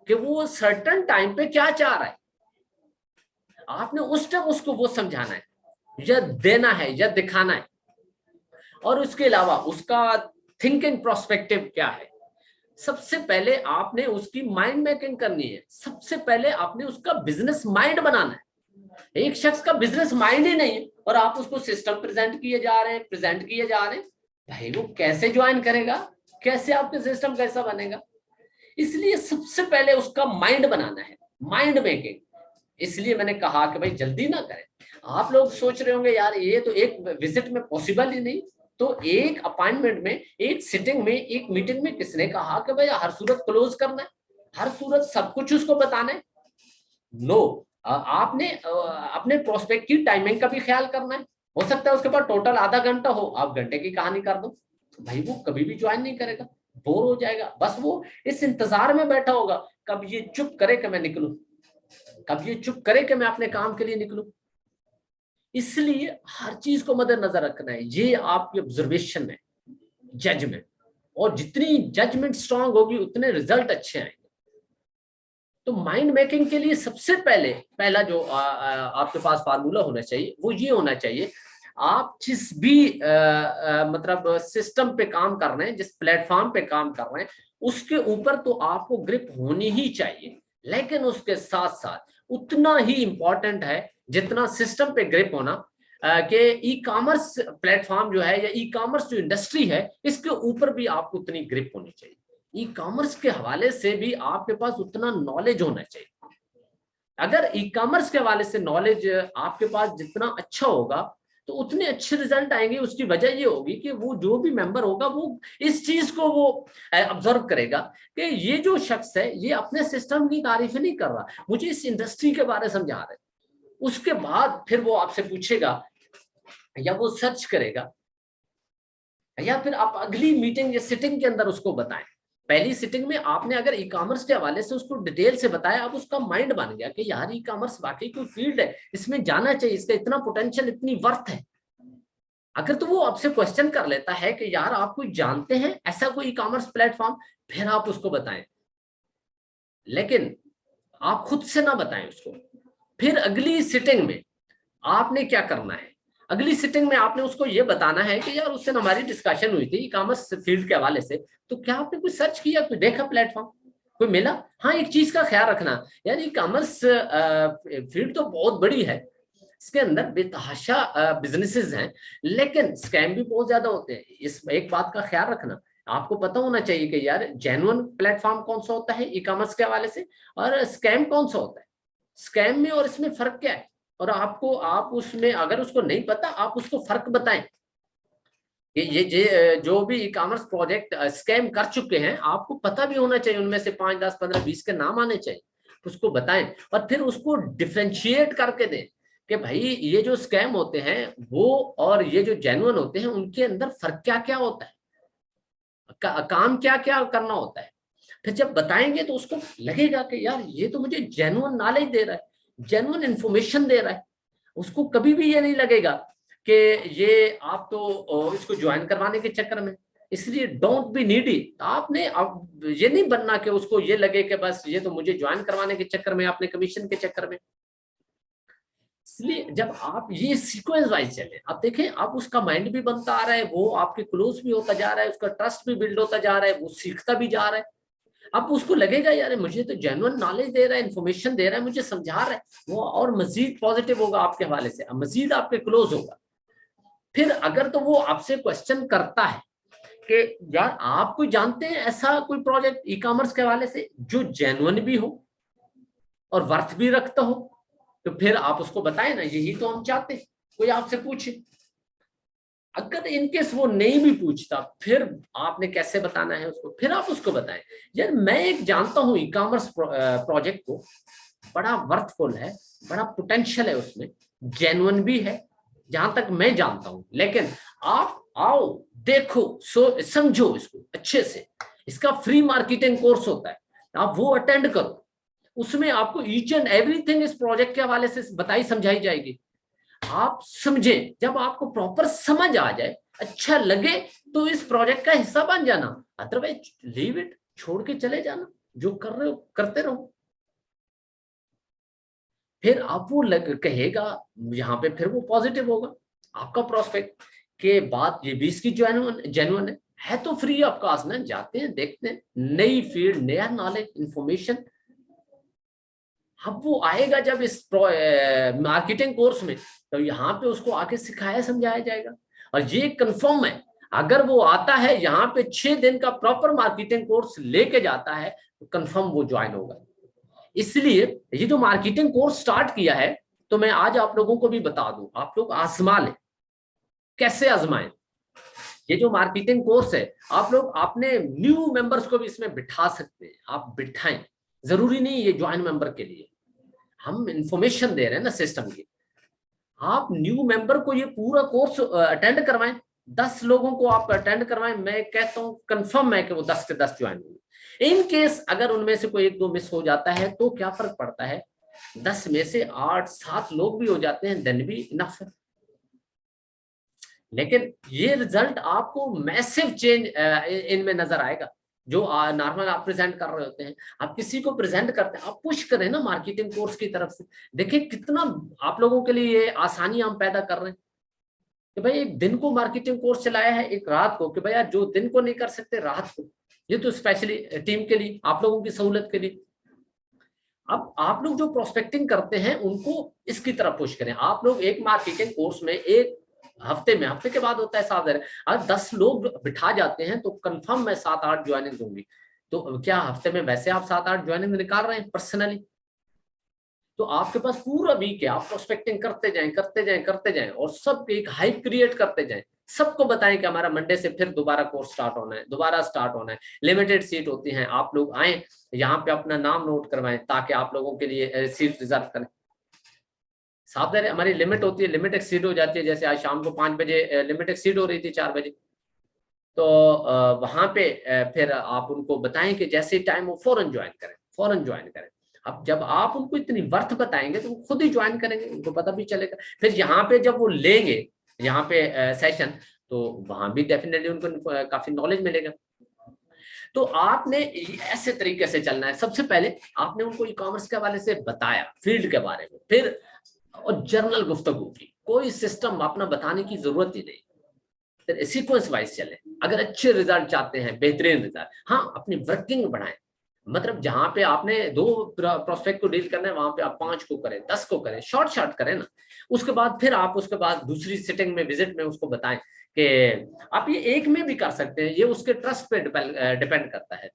कि वो सर्टेन टाइम पे क्या चाह रहा है। आपने उस टाइम उसको वो समझाना है, या देना है, या दिखाना है। और उसके अलावा उसका थिंकिंग प्रोस्पेक्टिव क्या है, सबसे पहले आपने उसकी माइंड मेकिंग करनी है। सबसे पहले आपने उसका बिजनेस माइंड बनाना है। एक शख्स का बिजनेस माइंड ही नहीं है और आप उसको सिस्टम प्रेजेंट किए जा रहे हैं, भाई वो कैसे ज्वाइन करेगा? कैसे आपके सिस्टम कैसा बनेगा? इसलिए सबसे पहले उसका माइंड बनाना है, माइंड मेकिंग। इसलिए मैंने कहा कि भाई जल्दी ना करें। आप लोग सोच रहे होंगे यार ये तो एक विजिट में पॉसिबल ही नहीं, तो एक अपॉइंटमेंट में, एक सिटिंग में, एक मीटिंग में किसने कहा कि भाई हर सूरत क्लोज करना है, हर सूरत सब कुछ उसको बताना है? नो, आपने अपने प्रोस्पेक्ट की टाइमिंग का भी ख्याल करना है। हो सकता है उसके पास टोटल आधा घंटा हो, आप घंटे की कहानी कर दो, भाई वो कभी भी ज्वाइन नहीं करेगा, बोर हो जाएगा, बस वो इस इंतजार में बैठा होगा कब ये चुप करे कि मैं निकलूं, कब ये चुप करे कि मैं अपने काम के लिए निकलूं। इसलिए हर चीज को मद्देनजर रखना है, ये आपकी ऑब्जर्वेशन में, जजमेंट, और जितनी जजमेंट स्ट्रांग होगी उतने रिजल्ट अच्छे आएंगे। तो माइंड मेकिंग के लिए सबसे पहला जो आपके पास फार्मूला होना चाहिए वो ये होना चाहिए, आप जिस भी मतलब सिस्टम पे काम कर रहे हैं, जिस प्लेटफॉर्म पे काम कर रहे हैं, उसके ऊपर तो आपको ग्रिप होनी ही चाहिए, लेकिन उसके साथ साथ उतना ही इंपॉर्टेंट है जितना सिस्टम पे ग्रिप होना कि ई कॉमर्स प्लेटफॉर्म जो है या ई कॉमर्स जो इंडस्ट्री है, इसके ऊपर भी आपको उतनी ग्रिप होनी चाहिए। ई कॉमर्स के हवाले से भी आपके पास उतना नॉलेज होना चाहिए। अगर ई कॉमर्स के हवाले से नॉलेज आपके पास जितना अच्छा होगा तो उतने अच्छे रिजल्ट आएंगे। उसकी वजह ये होगी कि वो जो भी मेंबर होगा वो इस चीज को वो ऑब्जर्व करेगा कि ये जो शख्स है ये अपने सिस्टम की तारीफ नहीं कर रहा, मुझे इस इंडस्ट्री के बारे में समझा रहा है। उसके बाद फिर वो आपसे पूछेगा या वो सर्च करेगा, या फिर आप अगली मीटिंग या सिटिंग के अंदर उसको बताएं। पहली सिटिंग में आपने अगर ई कॉमर्स के हवाले से उसको डिटेल से बताया, अब उसका माइंड बन गया कि यार ई कॉमर्स वाकई कोई फील्ड है, इसमें जाना चाहिए, इसका इतना पोटेंशियल, इतनी वर्थ है। अगर तो वो आपसे क्वेश्चन कर लेता है कि यार आप कोई जानते हैं ऐसा कोई ई कॉमर्स प्लेटफॉर्म, फिर आप उसको बताएं, लेकिन आप खुद से ना बताएं उसको। फिर अगली सिटिंग में आपने क्या करना है, अगली सिटिंग में आपने उसको ये बताना है कि यार उससे हमारी डिस्कशन हुई थी ई कॉमर्स फील्ड के हवाले से, तो क्या आपने कुछ सर्च किया, कोई देखा प्लेटफॉर्म, कोई मिला? हाँ, एक चीज का ख्याल रखना, यार ई कॉमर्स फील्ड तो बहुत बड़ी है, इसके अंदर बेतहाशा बिजनेसेस हैं, लेकिन स्कैम भी बहुत ज्यादा होते हैं। इस एक बात का ख्याल रखना, आपको पता होना चाहिए कि यार जेन्युइन प्लेटफॉर्म कौन सा होता है ई कॉमर्स के हवाले से, और स्कैम कौन सा होता है। स्कैम में और इसमें फर्क क्या है, और आपको आप उसमें अगर उसको नहीं पता आप उसको फर्क बताएं कि ये जो भी ई कॉमर्स प्रोजेक्ट स्कैम कर चुके हैं, आपको पता भी होना चाहिए, उनमें से 5, 10, 15, 20 के नाम आने चाहिए, उसको बताएं और फिर उसको डिफरेंशिएट करके दें कि भाई ये जो स्कैम होते हैं वो और ये जो जेन्युइन होते हैं उनके अंदर फर्क क्या क्या होता है, काम क्या क्या करना होता है। फिर जब बताएंगे तो उसको लगेगा कि यार ये तो मुझे जेन्युइन नॉलेज दे रहा है, जेन्युइन इंफॉर्मेशन दे रहा है। उसको कभी भी ये नहीं लगेगा कि ये आप तो इसको ज्वाइन करवाने के चक्कर में। इसलिए डोंट बी नीडी। आपने अब ये नहीं बनना कि उसको ये लगे कि बस ये तो मुझे ज्वाइन करवाने के चक्कर में, अपने कमीशन के चक्कर में। इसलिए जब आप ये सीक्वेंस वाइज चले, आप देखें आप उसका माइंड भी बनता आ रहा है, वो आपके क्लोज भी होता जा रहा है, उसका ट्रस्ट भी बिल्ड होता जा रहा है, वो सीखता भी जा रहा है। अब उसको लगेगा यार मुझे तो जेन्युइन नॉलेज दे रहा है, इन्फॉर्मेशन दे रहा है, मुझे समझा रहा है, वो और मजीद पॉजिटिव होगा आपके हवाले से, मजीद आपके क्लोज होगा। फिर अगर तो वो आपसे क्वेश्चन करता है कि यार आप कोई जानते हैं ऐसा कोई प्रोजेक्ट ई कॉमर्स के हवाले से जो जेन्युइन भी हो और वर्थ भी रखता हो, तो फिर आप उसको बताएं ना, यही तो हम चाहते हैं, कोई आपसे पूछे। अगर इनकेस वो नहीं भी पूछता, फिर आपने कैसे बताना है उसको, फिर आप उसको बताएं यार मैं एक जानता हूं ई कॉमर्स प्रोजेक्ट को, बड़ा वर्थफुल है, बड़ा पोटेंशियल है उसमें, जेन्युइन भी है जहां तक मैं जानता हूं, लेकिन आप आओ देखो समझो इसको अच्छे से, इसका फ्री मार्केटिंग कोर्स होता है, आप वो अटेंड करो, उसमें आपको ईच एंड एवरीथिंग इस प्रोजेक्ट के हवाले से बताई समझाई जाएगी। आप समझे, जब आपको प्रॉपर समझ आ जाए, अच्छा लगे, तो इस प्रोजेक्ट का हिस्सा बन जाना, अदरवाइज लीव इट, छोड़ के चले जाना, जो कर रहे हो करते रहो। फिर आप वो कहेगा यहाँ पे, फिर वो पॉजिटिव होगा आपका प्रोस्पेक्ट के बात ये भी इसकी जेन्युइन है तो फ्री ऑफ कॉस्ट ना, जाते हैं देखते हैं, नई फील्ड, नया नॉलेज, इंफॉर्मेशन। अब वो आएगा जब इस मार्केटिंग कोर्स में, तो यहाँ पे उसको आके सिखाया समझाया जाएगा। और ये कंफर्म है, अगर वो आता है यहाँ पे 6 दिन का प्रॉपर मार्केटिंग कोर्स लेके जाता है, तो कंफर्म वो ज्वाइन होगा। इसलिए ये जो मार्केटिंग कोर्स स्टार्ट किया है, तो मैं आज आप लोगों को भी बता दूं, आप लोग आजमा लें। कैसे आजमाएं? ये जो मार्केटिंग कोर्स है, आप लोग अपने न्यू मेंबर्स को भी इसमें बिठा सकते हैं, आप बिठाएं, जरूरी नहीं ये ज्वाइन मेंबर के लिए। हम इंफॉर्मेशन दे रहे हैं ना सिस्टम की। आप न्यू मेंबर को ये पूरा कोर्स अटेंड करवाएं, 10 लोगों को आप अटेंड करवाएं, मैं कहता हूँ कंफर्म है कि वो 10 के 10 ज्वाइन होंगे। इन केस अगर उनमें से कोई 1-2 मिस हो जाता है तो क्या फर्क पड़ता है, 10 में से 8-7 लोग भी हो जाते हैं, देन भी इनफ है। लेकिन ये रिजल्ट आपको मैसिव चेंज इनमें नजर आएगा। जो नॉर्मल आप प्रेजेंट कर रहे होते हैं, आप किसी को प्रेजेंट करते हैं, आप पुश करें ना मार्केटिंग कोर्स की तरफ से। देखिए कितना आप लोगों के लिए ये आसानी हम पैदा कर रहे हैं कि भाई एक दिन को मार्केटिंग कोर्स चलाया है, एक रात को, कि भाई यार जो दिन को नहीं कर सकते रात को, ये तो स्पेशली टीम के लिए, आप लोगों की सहूलत के लिए। अब आप लोग जो प्रोस्पेक्टिंग करते हैं उनको इसकी तरफ पुश करें। आप लोग एक मार्केटिंग कोर्स में एक हफ्ते के बाद होता है 7 दिन, अगर 10 लोग बिठा जाते हैं तो कंफर्म मैं 7-8 ज्वाइनिंग दूंगी। तो क्या हफ्ते में वैसे आप 7-8 ज्वाइनिंग निकाल रहे हैं पर्सनली, तो आपके पास पूरा वीक है, आप प्रोस्पेक्टिंग करते जाएं और सब एक हाइप क्रिएट करते जाएं। सबको बताएं कि हमारा मंडे से फिर दोबारा कोर्स स्टार्ट होना है, लिमिटेड सीट होती हैं, आप लोग आए यहाँ पे अपना नाम नोट करवाएं ताकि आप लोगों के लिए सीट रिजर्व करें। सावधान, हमारी लिमिट होती है, लिमिट एक्सीड हो जाती है। जैसे आज शाम को 5 बजे लिमिट एक्सीड हो रही थी 4 बजे, तो वहां पे फिर आप उनको बताएं कि जैसे टाइम वो फौरन ज्वाइन करें। अब जब आप उनको इतनी वर्थ बताएंगे तो वो खुद ही ज्वाइन करेंगे, उनको पता भी चलेगा। फिर यहाँ पे जब वो लेंगे यहाँ पे सेशन, तो वहां भी डेफिनेटली उनको काफी नॉलेज मिलेगा। तो आपने ऐसे तरीके से चलना है। सबसे पहले आपने उनको ई कॉमर्स के हवाले से बताया, फील्ड के बारे में, फिर और जर्नल गुफ्तगू की, कोई सिस्टम अपना बताने की जरूरत ही नहीं, फिर सीक्वेंस वाइज चले। अगर अच्छे रिजल्ट चाहते हैं, बेहतरीन रिजल्ट, हाँ अपनी वर्किंग बढ़ाएं। मतलब जहां पे आपने 2 प्रोस्पेक्ट को डील करना है वहां पे आप 5 को करें, 10 को करें, शॉर्ट करें ना। उसके बाद फिर आप उसके बाद दूसरी सिटिंग में, विजिट में उसको बताएं कि आप ये एक में भी कर सकते हैं। ये उसके ट्रस्ट पे डिपेंड करता है,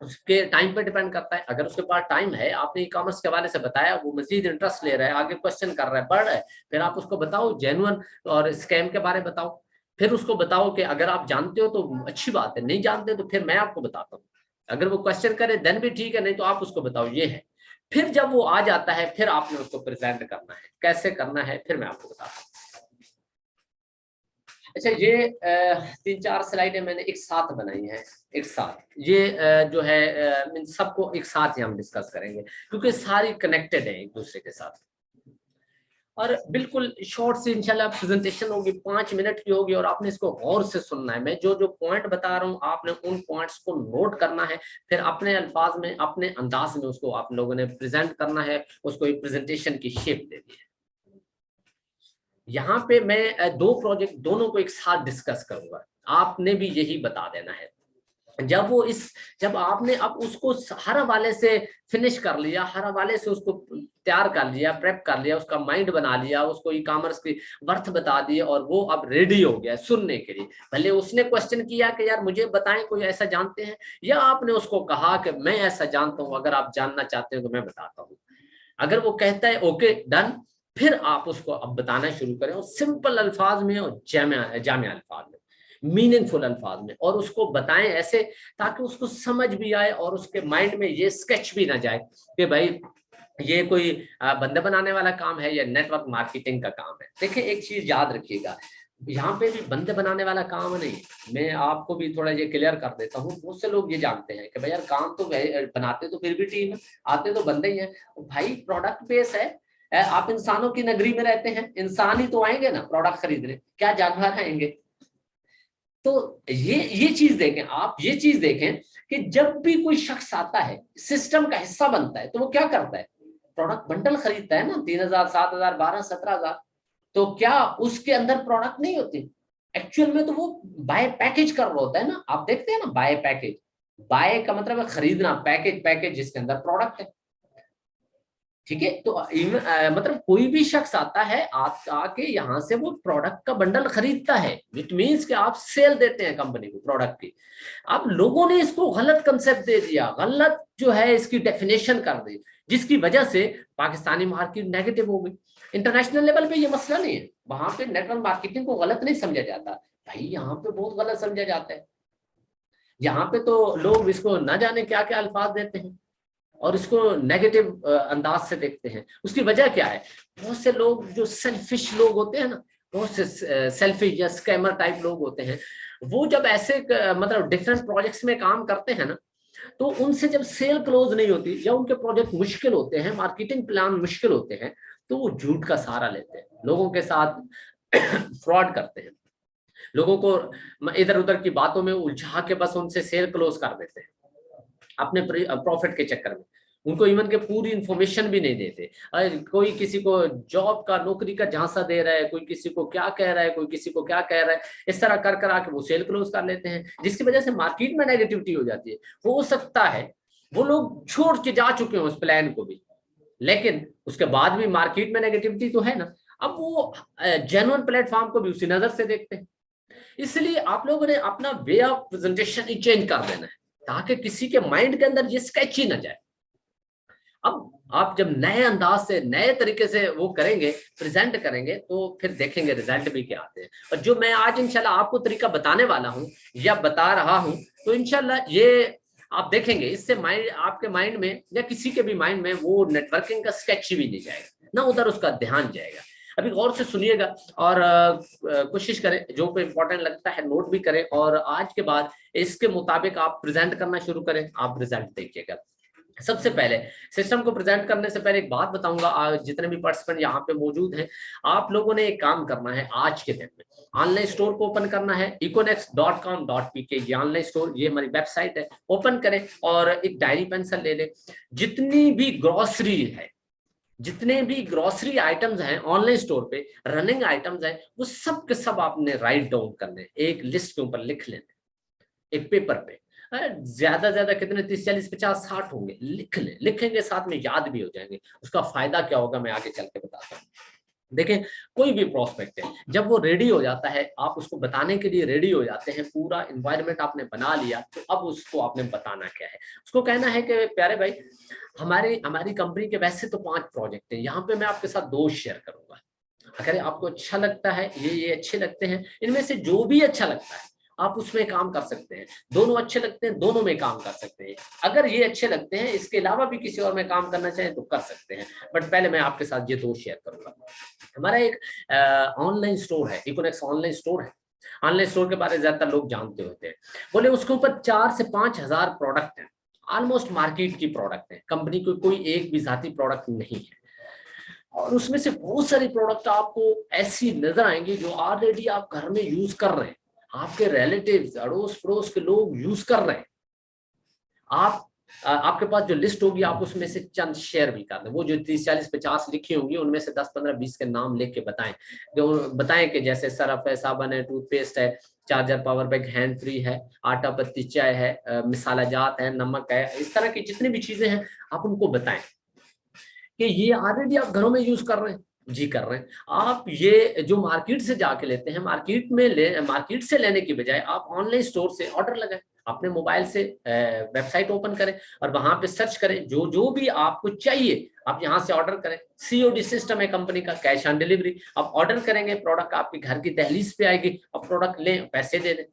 उसके टाइम पे डिपेंड करता है। अगर उसके पास टाइम है, आपने ई कॉमर्स के हवाले से बताया, वो मजीद इंटरेस्ट ले रहा है, आगे क्वेश्चन कर रहा है, बढ़ रहा है, फिर आप उसको बताओ जेन्युइन और स्कैम के बारे में बताओ। फिर उसको बताओ कि अगर आप जानते हो तो अच्छी बात है, नहीं जानते तो फिर मैं आपको बताता हूँ। अगर वो क्वेश्चन करे देन भी ठीक है, नहीं तो आप उसको बताओ ये है। फिर जब वो आ जाता है फिर आपने उसको प्रेजेंट करना है, कैसे करना है फिर मैं आपको बताता हूँ। अच्छा, ये 3-4 स्लाइडें मैंने एक साथ बनाई हैं, एक साथ ये जो है इन सबको एक साथ ही हम डिस्कस करेंगे क्योंकि सारी कनेक्टेड है एक दूसरे के साथ। और बिल्कुल शॉर्ट से इंशाल्लाह प्रेजेंटेशन होगी, 5 मिनट की होगी और आपने इसको गौर से सुनना है। मैं जो पॉइंट बता रहा हूँ आपने उन पॉइंट्स को नोट करना है, फिर अपने अल्फाज में, अपने अंदाज में उसको आप लोगों ने प्रेजेंट करना है, उसको एक प्रेजेंटेशन की शेप देनी है। यहाँ पे मैं 2 प्रोजेक्ट दोनों को एक साथ डिस्कस करूंगा, आपने भी यही बता देना है। जब आपने अब उसको हर हवाले से फिनिश कर लिया, हर हवाले से उसको तैयार कर लिया, प्रेप कर लिया, उसका माइंड बना लिया, उसको ई कॉमर्स की वर्थ बता दी और वो अब रेडी हो गया सुनने के लिए। भले उसने क्वेश्चन किया कि यार मुझे बताएं कोई ऐसा जानते हैं, या आपने उसको कहा कि मैं ऐसा जानता हूं, अगर आप जानना चाहते हो तो मैं बताता हूँ। अगर वो कहता है ओके डन, फिर आप उसको अब बताना शुरू करें, और सिंपल अल्फाज में और जामिया अल्फाज में, मीनिंगफुल अल्फाज में, और उसको बताएं ऐसे ताकि उसको समझ भी आए और उसके माइंड में ये स्केच भी ना जाए कि भाई ये कोई बंदे बनाने वाला काम है या नेटवर्क मार्केटिंग का काम है। देखिए एक चीज याद रखिएगा, यहाँ पे भी बंदे बनाने वाला काम नहीं। मैं आपको भी थोड़ा ये क्लियर कर देता हूँ, बहुत से लोग ये जानते हैं कि भाई यार काम तो बनाते तो फिर भी टीम है, आते तो बंदे ही हैं। भाई प्रोडक्ट बेस है, आप इंसानों की नगरी में रहते हैं, इंसान ही तो आएंगे ना प्रोडक्ट खरीदने, क्या जानवर आएंगे। तो ये चीज देखें, आप ये चीज देखें कि जब भी कोई शख्स आता है, सिस्टम का हिस्सा बनता है, तो वो क्या करता है, प्रोडक्ट बंडल खरीदता है ना, 3,000, 7,000, 12, 17,000। तो क्या उसके अंदर प्रोडक्ट नहीं होती? एक्चुअल में तो वो बाय पैकेज कर रहा होता है ना। आप देखते हैं ना बाय पैकेज, बाय का मतलब है खरीदना, पैकेज जिसके अंदर प्रोडक्ट है। ठीक है, तो मतलब कोई भी शख्स आता है, आके यहाँ से वो प्रोडक्ट का बंडल खरीदता है, इट मींस कि आप सेल देते हैं कंपनी को प्रोडक्ट की। अब लोगों ने इसको गलत कंसेप्ट दे दिया, गलत जो है इसकी डेफिनेशन कर दी, जिसकी वजह से पाकिस्तानी मार्केट नेगेटिव हो गई। इंटरनेशनल लेवल पे ये मसला नहीं है, वहां पे नेटवर्क मार्केटिंग को गलत नहीं समझा जाता भाई, यहाँ पे बहुत गलत समझा जाता है। यहाँ पे तो लोग इसको ना जाने क्या क्या अल्फाज देते हैं। और इसको नेगेटिव अंदाज से देखते हैं। उसकी वजह क्या है? बहुत से लोग जो सेल्फिश लोग होते हैं ना, बहुत से सेल्फिश या स्कैमर टाइप लोग होते हैं, वो जब ऐसे मतलब डिफरेंट प्रोजेक्ट्स में काम करते हैं ना, तो उनसे जब सेल क्लोज नहीं होती या उनके प्रोजेक्ट मुश्किल होते हैं, मार्केटिंग प्लान मुश्किल होते हैं, तो वो झूठ का सहारा लेते हैं, लोगों के साथ फ्रॉड करते हैं, लोगों को इधर उधर की बातों में उलझा के बस उनसे सेल क्लोज कर देते हैं अपने प्रॉफिट के चक्कर में। उनको इवन के पूरी इंफॉर्मेशन भी नहीं देते। कोई किसी को जॉब का, नौकरी का झांसा दे रहा है, कोई किसी को क्या कह रहा है, कोई किसी को क्या कह रहा है, इस तरह कर कर आके वो सेल क्लोज कर लेते हैं, जिसकी वजह से मार्केट में नेगेटिविटी हो जाती है। हो सकता है वो लोग छोड़ के जा चुके हैं उस प्लान को भी, लेकिन उसके बाद भी मार्केट में नेगेटिविटी तो है ना। अब वो जेन्युइन प्लेटफॉर्म को भी उसी नजर से देखते हैं। इसलिए आप लोगों ने अपना way of presentation he change कर देना है, ताकि किसी के माइंड के अंदर ये स्केच ही ना जाए। अब आप जब नए अंदाज से, नए तरीके से वो करेंगे, प्रेजेंट करेंगे, तो फिर देखेंगे रिजल्ट भी क्या आते हैं। और जो मैं आज इंशाल्लाह आपको तरीका बताने वाला हूं या बता रहा हूं, तो इंशाल्लाह ये आप देखेंगे, इससे माइंड, आपके माइंड में या किसी के भी माइंड में वो नेटवर्किंग का स्केच भी नहीं जाएगा ना, उधर उसका ध्यान जाएगा। अभी गौर से सुनिएगा और कोशिश करें, जो कोई इंपॉर्टेंट लगता है नोट भी करें, और आज के बाद इसके मुताबिक आप प्रेजेंट करना शुरू करें। आप रिजल्ट देखिएगा। सबसे पहले सिस्टम को प्रेजेंट करने से पहले एक बात बताऊंगा, जितने भी पार्टिसिपेंट यहाँ पे मौजूद हैं, आप लोगों ने एक काम करना है। आज के दिन में ऑनलाइन स्टोर को ओपन करना है, econex.com.pk, ये ऑनलाइन स्टोर, ये हमारी वेबसाइट है। ओपन करें और एक डायरी पेंसिल ले लें। जितनी भी ग्रोसरी है, जितने भी ग्रोसरी आइटम्स हैं ऑनलाइन स्टोर पे, रनिंग आइटम्स हैं, वो सब के सब आपने राइट डाउन करने, एक लिस्ट के ऊपर लिख लेने, एक पेपर पे। ज्यादा कितने, 30 40 50 60 होंगे, लिख लें। लिखेंगे साथ में याद भी हो जाएंगे। उसका फायदा क्या होगा मैं आगे चल के बताता हूँ। देखें, कोई भी प्रोस्पेक्ट है, जब वो रेडी हो जाता है, आप उसको बताने के लिए रेडी हो जाते हैं, पूरा एनवायरनमेंट आपने बना लिया, तो अब उसको आपने बताना क्या है। उसको कहना है कि प्यारे भाई, हमारी कंपनी के वैसे तो 5 प्रोजेक्ट हैं, यहाँ पे मैं आपके साथ 2 शेयर करूंगा। अगर आपको अच्छा लगता है, ये अच्छे लगते हैं, इनमें से जो भी अच्छा लगता है आप उसमें काम कर सकते हैं। दोनों अच्छे लगते हैं, दोनों में काम कर सकते हैं। अगर ये अच्छे लगते हैं, इसके अलावा भी किसी और में काम करना चाहें तो कर सकते हैं, बट पहले मैं आपके साथ ये 2 शेयर करूंगा। हमारा एक ऑनलाइन स्टोर है, इकोनेक्स ऑनलाइन स्टोर है। ऑनलाइन स्टोर के बारे में ज्यादातर लोग जानते होते हैं। बोले उसके ऊपर 4 से 5 हजार प्रोडक्ट हैं, ऑलमोस्ट मार्केट की प्रोडक्ट है, कंपनी को कोई एक भी जाती प्रोडक्ट नहीं है। और उसमें से बहुत सारी प्रोडक्ट आपको ऐसी नजर आएंगी जो ऑलरेडी आप घर में यूज कर रहे हैं, आपके रिलेटिव्स, अड़ोस पड़ोस के लोग यूज कर रहे हैं। आपके पास जो लिस्ट होगी, आप उसमें से चंद शेयर भी कर दें। वो जो 30 40 50 लिखी होंगी, उनमें से 10 15 20 के नाम लिख के बताएं, जो बताएं कि जैसे सरफ है, साबन है, टूथपेस्ट है, charger, power bank, hand free है, आटा पत्ती चाय है, मिसाला जात है, नमक है, इस तरह की जितनी भी चीजें हैं आप उनको बताएं कि ये ऑलरेडी आप घरों में यूज कर रहे हैं। जी कर रहे हैं। आप ये जो मार्केट से जाके लेते हैं, मार्केट से लेने की बजाय आप ऑनलाइन स्टोर से ऑर्डर लगाएं। अपने मोबाइल से वेबसाइट ओपन करें और वहां पे सर्च करें, जो भी आपको चाहिए आप यहां से ऑर्डर करें। COD सिस्टम है कंपनी का, कैश ऑन डिलीवरी। आप ऑर्डर करेंगे, प्रोडक्ट आपके घर की दहलीज पे आएगी, आप प्रोडक्ट लें, पैसे दे दें।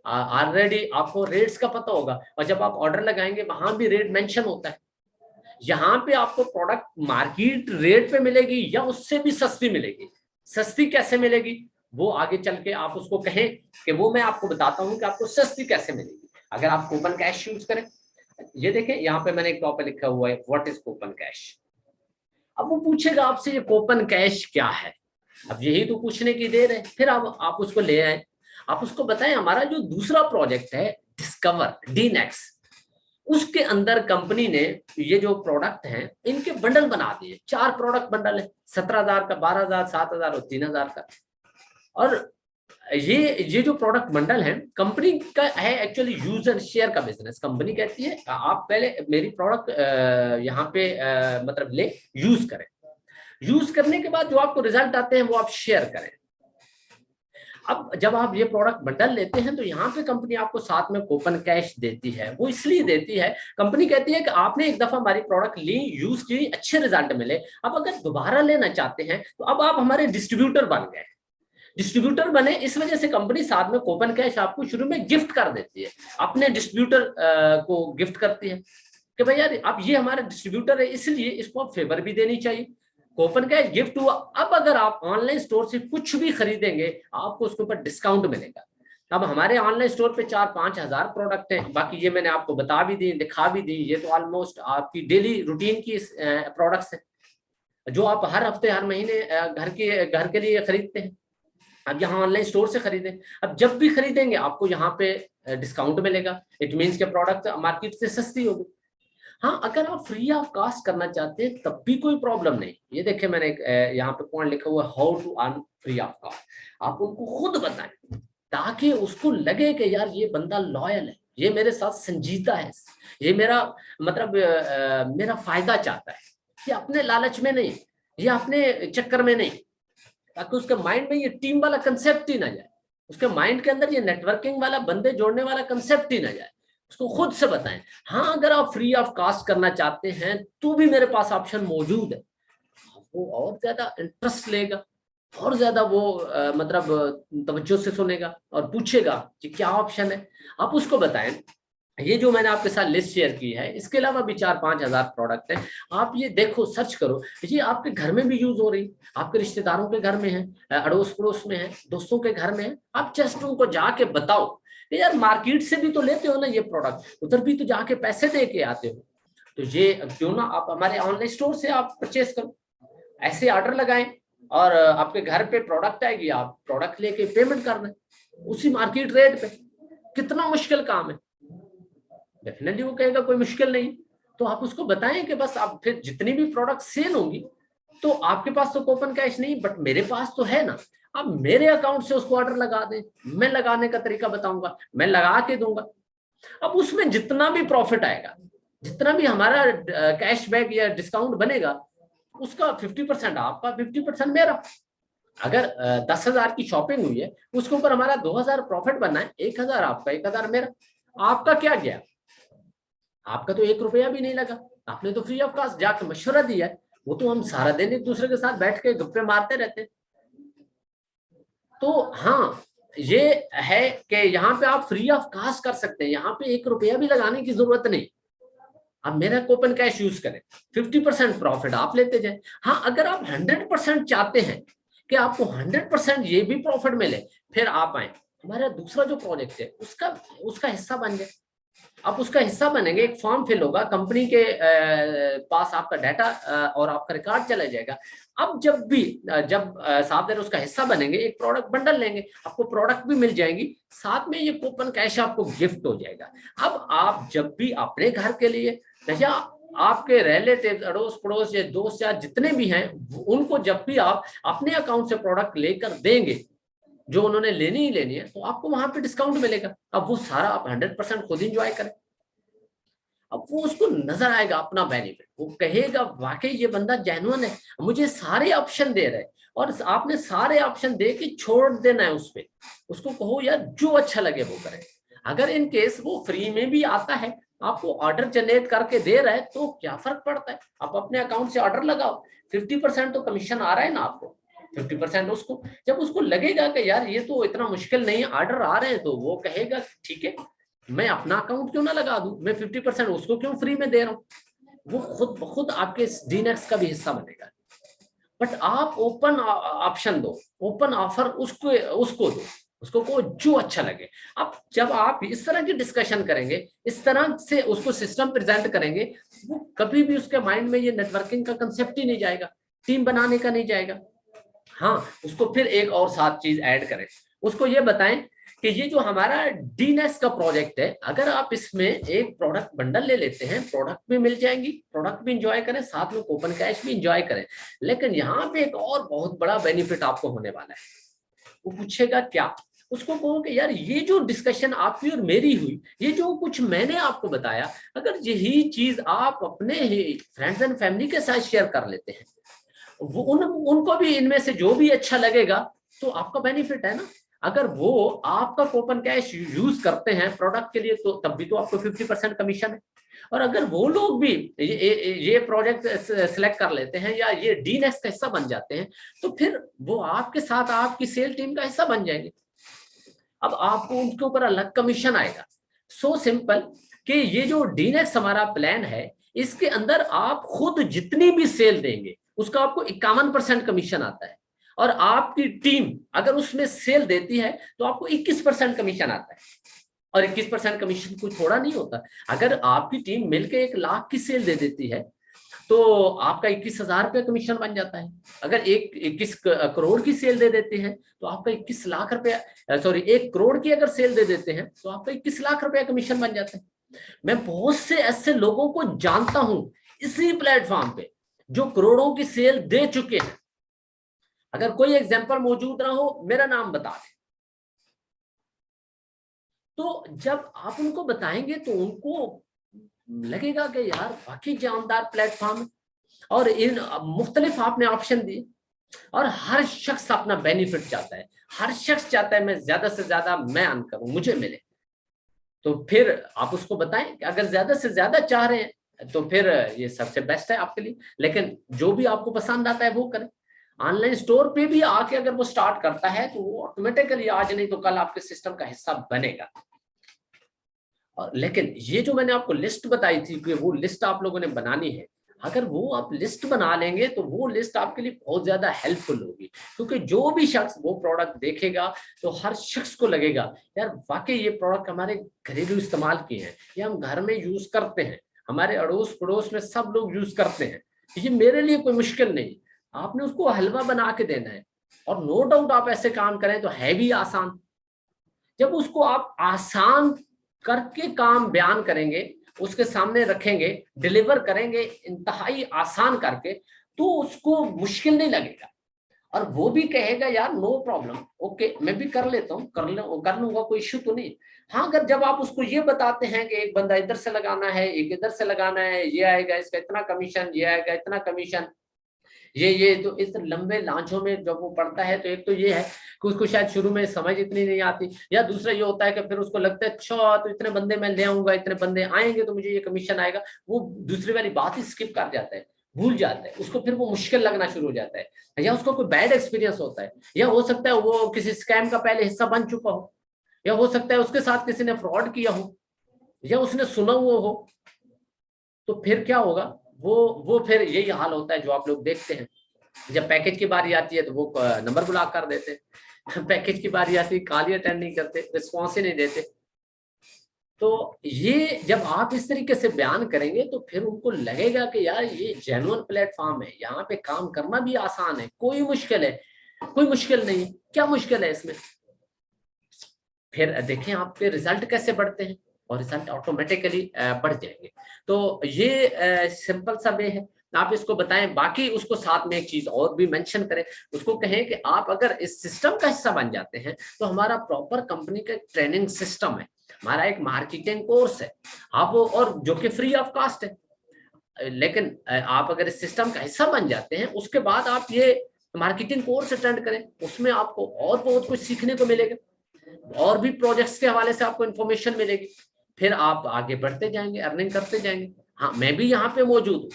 ऑलरेडी आपको रेट्स का पता होगा, और जब आप ऑर्डर लगाएंगे वहां भी रेट मेंशन होता है। यहाँ पे आपको प्रोडक्ट मार्केट रेट पे मिलेगी या उससे भी सस्ती मिलेगी। सस्ती कैसे मिलेगी वो आगे चल के आप उसको कहें कि वो मैं आपको बताता हूँ कि आपको सस्ती कैसे मिलेगी अगर आप कूपन कैश यूज करें। ये देखें, यहाँ पे मैंने एक टॉपिक लिखा हुआ है, व्हाट इज कूपन कैश। अब वो पूछेगा आपसे ये कूपन कैश क्या है, अब यही तो पूछने की देर है। फिर आप उसको ले आए, आप उसको बताएं हमारा जो दूसरा प्रोजेक्ट है डिस्कवर, DNEX, उसके अंदर कंपनी ने ये जो प्रोडक्ट हैं इनके बंडल बना दिए। 4 प्रोडक्ट बंडल है, 17,000 का, 12,000, 7,000 और 3,000 का। और ये जो प्रोडक्ट बंडल है कंपनी का है, एक्चुअली यूज एंड शेयर का बिजनेस। कंपनी कहती है आप पहले मेरी प्रोडक्ट यहाँ पे मतलब ले, यूज करें। यूज करने के बाद जो आपको रिजल्ट आते हैं वो आप शेयर करें। अब जब आप ये प्रोडक्ट बंडल लेते हैं तो यहाँ पे कंपनी आपको साथ में कूपन कैश देती है। वो इसलिए देती है, कंपनी कहती है कि आपने एक दफा हमारी प्रोडक्ट ली, यूज की, अच्छे रिजल्ट मिले, अब अगर दोबारा लेना चाहते हैं तो अब आप हमारे डिस्ट्रीब्यूटर बन गए। डिस्ट्रीब्यूटर बने, इस वजह से कंपनी साथ में कूपन कैश आपको शुरू में गिफ्ट कर देती है, अपने डिस्ट्रीब्यूटर को गिफ्ट करती है। कि भाई यार अब ये हमारा डिस्ट्रीब्यूटर है इसलिए इसको आप फेवर भी देनी चाहिए, कूपन कैश गिफ्ट हुआ। अब अगर आप ऑनलाइन स्टोर से कुछ भी खरीदेंगे आपको उसके ऊपर डिस्काउंट मिलेगा। अब हमारे ऑनलाइन स्टोर पे 4-5 हजार प्रोडक्ट हैं, बाकी ये मैंने आपको बता भी दी, दिखा भी दी, ये तो ऑलमोस्ट आपकी डेली रूटीन की प्रोडक्ट्स हैं जो आप हर हफ्ते हर महीने घर के लिए खरीदते हैं। अब यहाँ ऑनलाइन स्टोर से खरीदें, अब जब भी खरीदेंगे आपको यहाँ पे डिस्काउंट मिलेगा, इट मीन्स के प्रोडक्ट मार्केट से सस्ती होगी। हाँ, अगर आप फ्री ऑफ कॉस्ट करना चाहते हैं तब भी कोई प्रॉब्लम नहीं। ये देखिए मैंने यहाँ पे पॉइंट लिखा हुआ है, how to earn free of cost. आप उनको खुद बताएं ताकि उसको लगे कि यार ये बंदा लॉयल है, ये मेरे साथ संजीदा है, ये मेरा मतलब मेरा फायदा चाहता है, ये अपने लालच में नहीं, ये अपने चक्कर में नहीं, ताकि उसके माइंड में ये टीम वाला कंसेप्ट ही ना जाए, उसके माइंड के अंदर ये नेटवर्किंग वाला बंदे जोड़ने वाला कंसेप्ट ही ना जाए। उसको खुद से बताएं हाँ अगर आप फ्री ऑफ कॉस्ट करना चाहते हैं तो भी मेरे पास ऑप्शन मौजूद है। वो और ज्यादा इंटरेस्ट लेगा, और ज्यादा वो मतलब तवज्जो से सुनेगा और पूछेगा कि क्या ऑप्शन है। आप उसको बताएं ये जो मैंने आपके साथ लिस्ट शेयर की है, इसके अलावा भी 4-5 हजार प्रोडक्ट हैं, आप ये देखो सर्च करो, ये आपके घर में भी यूज हो रही, आपके रिश्तेदारों के घर में है, अड़ोस पड़ोस में है, दोस्तों के घर में है। आप जस्ट उनको जाके बताओ यार मार्केट से भी तो लेते हो ना ये प्रोडक्ट, उधर भी तो जाके पैसे दे के आते हो, तो ये क्यों ना आप हमारे ऑनलाइन स्टोर से आप परचेस करो। ऐसे ऑर्डर लगाएं और आपके घर पे प्रोडक्ट आएगी, आप प्रोडक्ट लेके पेमेंट कर दें उसी मार्केट रेट पे। कितना मुश्किल काम है? डेफिनेटली वो कहेगा कोई मुश्किल नहीं। तो आप उसको बताएं कि बस आप फिर जितनी भी प्रोडक्ट सेल होंगी तो आपके पास तो कूपन कैश नहीं बट मेरे पास तो है ना, आप मेरे अकाउंट से उसको ऑर्डर लगा दें, मैं लगाने का तरीका बताऊंगा, मैं लगा के दूंगा। अब उसमें जितना भी प्रॉफिट आएगा, जितना भी हमारा कैशबैक या डिस्काउंट बनेगा, उसका 50% आपका, 50% मेरा। अगर 10,000 की शॉपिंग हुई है उसके ऊपर हमारा 2,000 प्रॉफिट बना है, 1,000 आपका 1,000 मेरा। आपका क्या गया? आपका तो 1 रुपया भी नहीं लगा, आपने तो फ्री ऑफ कॉस्ट जाकर मशवरा दिया है। वो तो हम सारा दिन एक दूसरे के साथ बैठ के गप्पे मारते रहते हैं। तो हाँ ये है कि यहाँ पे आप फ्री ऑफ कॉस्ट कर सकते हैं, यहाँ पे 1 रुपया भी लगाने की जरूरत नहीं। आप मेरा कूपन कैश यूज करें, 50% प्रॉफिट आप लेते जाए। हाँ अगर आप 100% चाहते हैं कि आपको 100% ये भी प्रॉफिट मिले, फिर आप आए हमारा दूसरा जो प्रोजेक्ट है उसका हिस्सा बन जाए। आप उसका हिस्सा बनेंगे, एक फॉर्म फिल होगा, कंपनी के पास आपका डाटा और आपका रिकॉर्ड चला जाएगा। अब जब साथ उसका हिस्सा बनेंगे, एक प्रोडक्ट बंडल लेंगे, आपको प्रोडक्ट भी मिल जाएंगी, साथ में ये कूपन कैश आपको गिफ्ट हो जाएगा। अब आप जब भी अपने घर के लिए या आपके रिलेटिव अड़ोस पड़ोस या दोस्त या जितने भी हैं उनको जब भी आप अपने अकाउंट से प्रोडक्ट लेकर देंगे जो उन्होंने लेनी ही लेनी है, तो आपको वहां पे डिस्काउंट मिलेगा। अब वो सारा आप 100% खुद इंजॉय करें। अब वो उसको नजर आएगा अपना बेनिफिट, वो कहेगा वाकई ये बंदा जेन्युइन है, मुझे सारे ऑप्शन दे रहे हैं। और आपने सारे ऑप्शन दे के छोड़ देना है उस पे, उसको कहो यार जो अच्छा लगे वो करे। अगर इन केस वो फ्री में भी आता है, आपको ऑर्डर जनरेट करके दे रहा है, तो क्या फर्क पड़ता है, आप अपने अकाउंट से ऑर्डर लगाओ, 50% तो कमीशन आ रहा है ना आपको, 50% उसको। जब उसको लगेगा कि यार ये तो इतना मुश्किल नहीं है, ऑर्डर आ रहे हैं, तो वो कहेगा ठीक है मैं अपना अकाउंट क्यों ना लगा दूं, मैं 50% उसको क्यों फ्री में दे रहा हूं। वो खुद ब खुद आपके डीनेक्स का भी हिस्सा बनेगा। बट आप ओपन ऑप्शन दो, ओपन ऑफर उसको दो, उसको को जो अच्छा लगे। अब जब आप इस तरह की डिस्कशन करेंगे, इस तरह से उसको सिस्टम प्रेजेंट करेंगे, वो कभी भी उसके माइंड में ये नेटवर्किंग का कंसेप्ट ही नहीं जाएगा, टीम बनाने का नहीं जाएगा। हाँ उसको फिर एक और साथ चीज ऐड करें, उसको ये बताएं कि ये जो हमारा डीनेस का प्रोजेक्ट है, अगर आप इसमें एक प्रोडक्ट बंडल ले लेते हैं, प्रोडक्ट भी मिल जाएंगी, प्रोडक्ट भी इंजॉय करें, साथ में कूपन कैश भी इंजॉय करें। लेकिन यहाँ पे एक और बहुत बड़ा बेनिफिट आपको होने वाला है। वो पूछेगा क्या, उसको कहो कि यार ये जो डिस्कशन आपकी और मेरी हुई, ये जो कुछ मैंने आपको बताया, अगर यही चीज आप अपने ही फ्रेंड्स एंड फैमिली के साथ शेयर कर लेते हैं, वो उनको भी इनमें से जो भी अच्छा लगेगा, तो आपका बेनिफिट है ना। अगर वो आपका कूपन कैश यूज करते हैं प्रोडक्ट के लिए, तो तब भी तो आपको 50% कमीशन है। और अगर वो लोग भी ये प्रोजेक्ट सिलेक्ट कर लेते हैं या ये डीनेक्स का हिस्सा बन जाते हैं, तो फिर वो आपके साथ आपकी सेल टीम का हिस्सा बन जाएंगे। अब आपको उनके ऊपर अलग कमीशन आएगा। सो सिंपल कि ये जो डीनेक्स हमारा प्लान है, इसके अंदर आप खुद जितनी भी सेल देंगे उसका आपको 51% कमीशन आता है, और आपकी टीम अगर उसमें सेल देती है तो आपको 21% कमीशन आता है। और 21% कमीशन कोई थोड़ा नहीं होता। अगर आपकी टीम मिलकर 1 लाख की सेल दे देती है तो आपका 21,000 रुपये कमीशन बन जाता है। अगर 21 करोड़ की सेल दे देते हैं तो आपका 21 लाख रुपया, सॉरी 1 करोड़ की अगर सेल दे देते हैं तो आपका 21 लाख रुपया कमीशन बन जाता है। मैं बहुत से ऐसे लोगों को जानता हूं इसी प्लेटफॉर्म पे जो करोड़ों की सेल दे चुके हैं। अगर कोई एग्जाम्पल मौजूद ना हो, मेरा नाम बता दें। तो जब आप उनको बताएंगे तो उनको लगेगा कि यार वाकई जानदार प्लेटफॉर्म, और इन मुख्तलिफ आपने ऑप्शन दिए, और हर शख्स अपना बेनिफिट चाहता है। हर शख्स चाहता है मैं ज्यादा से ज्यादा मैं अर्न करूं, मुझे मिले। तो फिर आप उसको बताएं कि अगर ज्यादा से ज्यादा चाह रहे हैं तो फिर ये सबसे बेस्ट है आपके लिए। लेकिन जो भी आपको पसंद आता है वो करें। ऑनलाइन स्टोर पे भी आके अगर वो स्टार्ट करता है तो वो ऑटोमेटिकली आज नहीं तो कल आपके सिस्टम का हिस्सा बनेगा। लेकिन ये जो मैंने आपको लिस्ट बताई थी कि वो लिस्ट आप लोगों ने बनानी है, अगर वो आप लिस्ट बना लेंगे तो वो लिस्ट आपके लिए बहुत ज्यादा हेल्पफुल होगी। क्योंकि जो भी शख्स वो प्रोडक्ट देखेगा तो हर शख्स को लगेगा यार वाकई ये प्रोडक्ट हमारे घरेलू इस्तेमाल के हैं, ये हम घर में यूज करते हैं, हमारे अड़ोस पड़ोस में सब लोग यूज करते हैं, ये मेरे लिए कोई मुश्किल नहीं। आपने उसको हलवा बना के देना है। और नो डाउट आप ऐसे काम करें तो है भी आसान। जब उसको आप आसान करके काम बयान करेंगे, उसके सामने रखेंगे, डिलीवर करेंगे इंतहाई आसान करके, तो उसको मुश्किल नहीं लगेगा। और वो भी कहेगा यार नो प्रॉब्लम, ओके मैं भी कर लेता हूँ, कर लूंगा, कोई इश्यू तो नहीं। हाँ, अगर जब आप उसको ये बताते हैं कि एक बंदा इधर से लगाना है, एक इधर से लगाना है, ये आएगा इसका इतना कमीशन, ये आएगा इतना कमीशन, ये तो इस लंबे लांचों में जब वो पढ़ता है तो एक तो ये है कि उसको शायद शुरू में समझ इतनी नहीं आती, या दूसरा ये होता है कि फिर उसको लगता है अच्छा तो इतने बंदे मैं ले आऊंगा, इतने बंदे आएंगे तो मुझे ये कमीशन आएगा। वो दूसरी वाली बात ही स्किप कर जाता है, भूल जाता है, उसको फिर वो मुश्किल लगना शुरू हो जाता है, या उसको कोई बैड एक्सपीरियंस होता है, या हो सकता है वो किसी स्कैम का पहले हिस्सा बन चुका हो, या हो सकता है उसके साथ किसी ने फ्रॉड किया हो, या उसने सुना हुआ हो। तो फिर क्या होगा, वो फिर यही हाल होता है जो आप लोग देखते हैं। जब पैकेज की बारी आती है तो वो नंबर ब्लॉक कर देते हैं। पैकेज की बारी आती है, कॉल अटेंड नहीं करते, रिस्पॉन्स ही नहीं देते। तो ये जब आप इस तरीके से बयान करेंगे तो फिर उनको लगेगा कि यार ये जेन्युइन प्लेटफॉर्म है, यहाँ पे काम करना भी आसान है, कोई मुश्किल है, कोई मुश्किल नहीं, क्या मुश्किल है इसमें। फिर देखें आपके रिजल्ट कैसे बढ़ते हैं, और रिजल्ट ऑटोमेटिकली बढ़ जाएंगे। तो ये सिंपल सा वे है, आप इसको बताएं। बाकी उसको साथ में एक चीज और भी मेंशन करें, उसको कहें कि आप अगर इस सिस्टम का हिस्सा बन जाते हैं तो हमारा प्रॉपर कंपनी का ट्रेनिंग सिस्टम है, हमारा एक मार्केटिंग कोर्स है, आप और जो कि फ्री ऑफ कॉस्ट है। लेकिन आप अगर इस सिस्टम का हिस्सा बन जाते हैं उसके बाद आप ये मार्केटिंग कोर्स अटेंड करें, उसमें आपको और बहुत कुछ सीखने को मिलेगा, और भी प्रोजेक्ट्स के हवाले से आपको इन्फॉर्मेशन मिलेगी। फिर आप आगे बढ़ते जाएंगे, अर्निंग करते जाएंगे। हाँ, मैं भी यहाँ पे मौजूद हूँ,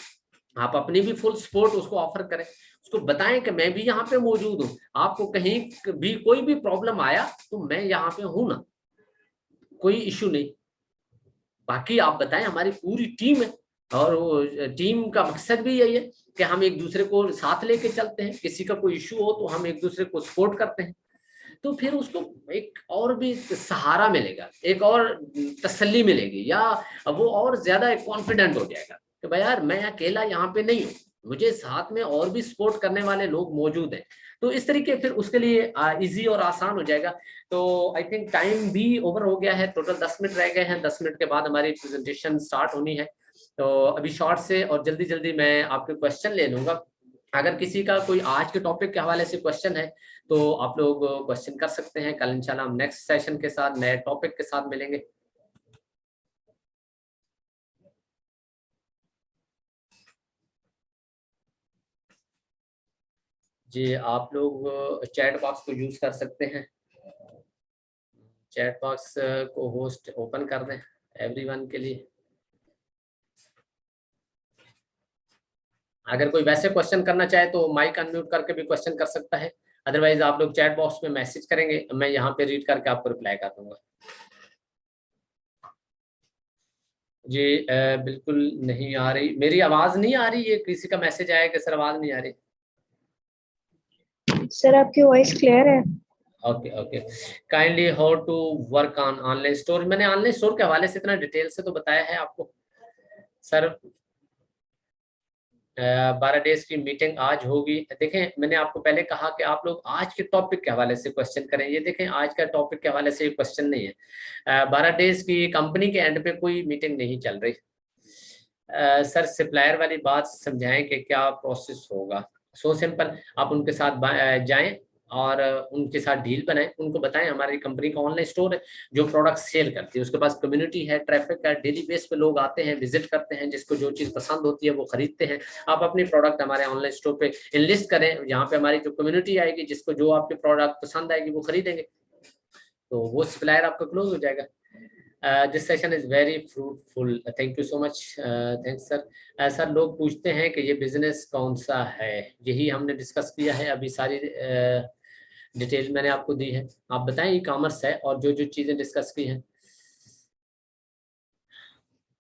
आप अपनी भी फुल सपोर्ट उसको ऑफर करें, उसको बताएं कि मैं भी यहाँ पे मौजूद हूँ, आपको कहीं भी कोई भी प्रॉब्लम आया तो मैं यहाँ पे हूँ ना, कोई इशू नहीं। बाकी आप बताएं, हमारी पूरी टीम है, और वो टीम का मकसद भी यही है कि हम एक दूसरे को साथ लेके चलते हैं, किसी का कोई इशू हो तो हम एक दूसरे को सपोर्ट करते हैं। तो फिर उसको एक और भी सहारा मिलेगा, एक और तसल्ली मिलेगी, या वो और ज्यादा कॉन्फिडेंट हो जाएगा कि भाई यार मैं अकेला यहाँ पे नहीं हूँ, मुझे साथ में और भी सपोर्ट करने वाले लोग मौजूद हैं। तो इस तरीके फिर उसके लिए इजी और आसान हो जाएगा। तो आई थिंक टाइम भी ओवर हो गया है, टोटल 10 मिनट रह गए हैं, 10 मिनट के बाद हमारी प्रेजेंटेशन स्टार्ट होनी है। तो अभी शॉर्ट से और जल्दी जल्दी मैं आपके क्वेश्चन ले लूंगा। अगर किसी का कोई आज के टॉपिक के हवाले से क्वेश्चन है तो आप लोग क्वेश्चन कर सकते हैं। कल इंशाल्लाह हम नेक्स्ट सेशन के साथ नए टॉपिक के साथ मिलेंगे। जी, आप लोग चैट बॉक्स को यूज कर सकते हैं, चैट बॉक्स को होस्ट ओपन कर दें एवरीवन के लिए। अगर कोई वैसे क्वेश्चन करना चाहे तो माइक अनम्यूट करके भी क्वेश्चन कर सकता है, अदरवाइज आप लोग चैट बॉक्स में मैसेज करेंगे, मैं यहाँ पे रीड करके आपको रिप्लाई कर दूंगा। जी बिल्कुल नहीं आ रही, मेरी आवाज नहीं आ रही है? किसी का मैसेज आया कि सर आवाज नहीं आ रही? सर आपकी वॉइस क्लियर है। Okay okay. Kindly how to work on online store. मैंने ऑनलाइन स्टोर के हवाले से इतना डिटेल से तो बताया है आपको सर। 12 डेज की मीटिंग आज होगी। देखें मैंने आपको पहले कहा कि आप लोग आज के टॉपिक के हवाले से क्वेश्चन करें। ये देखें आज का टॉपिक के हवाले से क्वेश्चन नहीं है। 12 डेज की कंपनी के एंड पे कोई मीटिंग नहीं चल रही। सर सप्लायर वाली बात समझाएं कि क्या प्रोसेस होगा। सो सिंपल, आप उनके साथ जाएं और उनके साथ डील बनाएं। उनको बताएं हमारी कंपनी का ऑनलाइन स्टोर है जो प्रोडक्ट सेल करती है, उसके पास कम्युनिटी है, ट्रैफिक है, डेली बेस पे लोग आते हैं, विजिट करते हैं, जिसको जो चीज़ पसंद होती है वो खरीदते हैं। आप अपनी प्रोडक्ट हमारे ऑनलाइन स्टोर पे इनलिस्ट करें, यहाँ पे हमारी जो कम्युनिटी आएगी, जिसको जो आपके प्रोडक्ट पसंद आएगी वो खरीदेंगे, तो वो सप्लायर आपका क्लोज हो जाएगा। This session is very fruitful, thank you so much. Thanks sir. Sir लोग पूछते हैं कि ये बिजनेस कौन सा है, यही हमने डिस्कस किया है अभी, सारी डिटेल मैंने आपको दी है। आप बताएं ई कॉमर्स है और जो जो चीजें डिस्कस की हैं।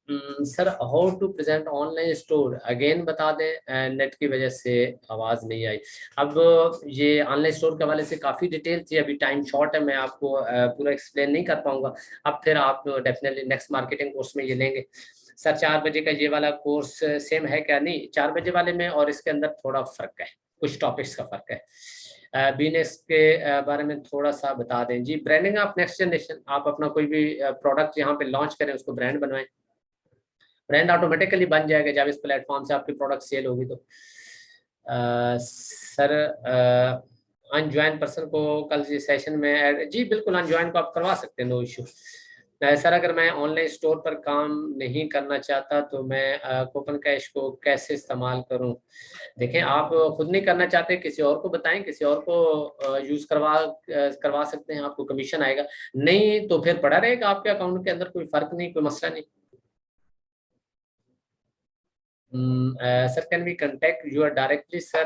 Sir how to present online store again बता दें, नेट की वजह से आवाज़ नहीं आई। अब ये ऑनलाइन स्टोर के हवाले से काफ़ी डिटेल थी, अभी टाइम शॉर्ट है, मैं आपको पूरा एक्सप्लेन नहीं कर पाऊंगा। अब फिर आप डेफिनेटली नेक्स्ट मार्केटिंग कोर्स में ये लेंगे। सर 4 बजे का ये वाला कोर्स सेम है क्या? नहीं, 4 बजे वाले में और इसके अंदर थोड़ा फ़र्क है, कुछ टॉपिक्स का फ़र्क है। बिजनेस के बारे में थोड़ा सा बता दें जी। ब्रांडिंग ऑफ नेक्स्ट जनरेशन, आप अपना कोई भी प्रोडक्ट यहाँ पे लॉन्च करें, उसको ब्रांड बनवाएं, ब्रांड ऑटोमेटिकली बन जाएगा जब इस प्लेटफॉर्म से आपकी प्रोडक्ट सेल होगी। तो सर अनज्वाइन पर्सन को कल सेशन में ऐड, जी बिल्कुल अनज्वाइन को आप करवा सकते हैं, नो इशू। सर अगर मैं ऑनलाइन स्टोर पर काम नहीं करना चाहता तो मैं कूपन कैश को कैसे इस्तेमाल करूं? देखें आप खुद नहीं करना चाहते, किसी और को बताएं, किसी और को यूज करवा सकते हैं, आपको कमीशन आएगा। नहीं तो फिर पड़ा रहेगा आपके अकाउंट के अंदर, कोई फर्क नहीं, कोई मसला नहीं। Sir, can we contact you directly, sir?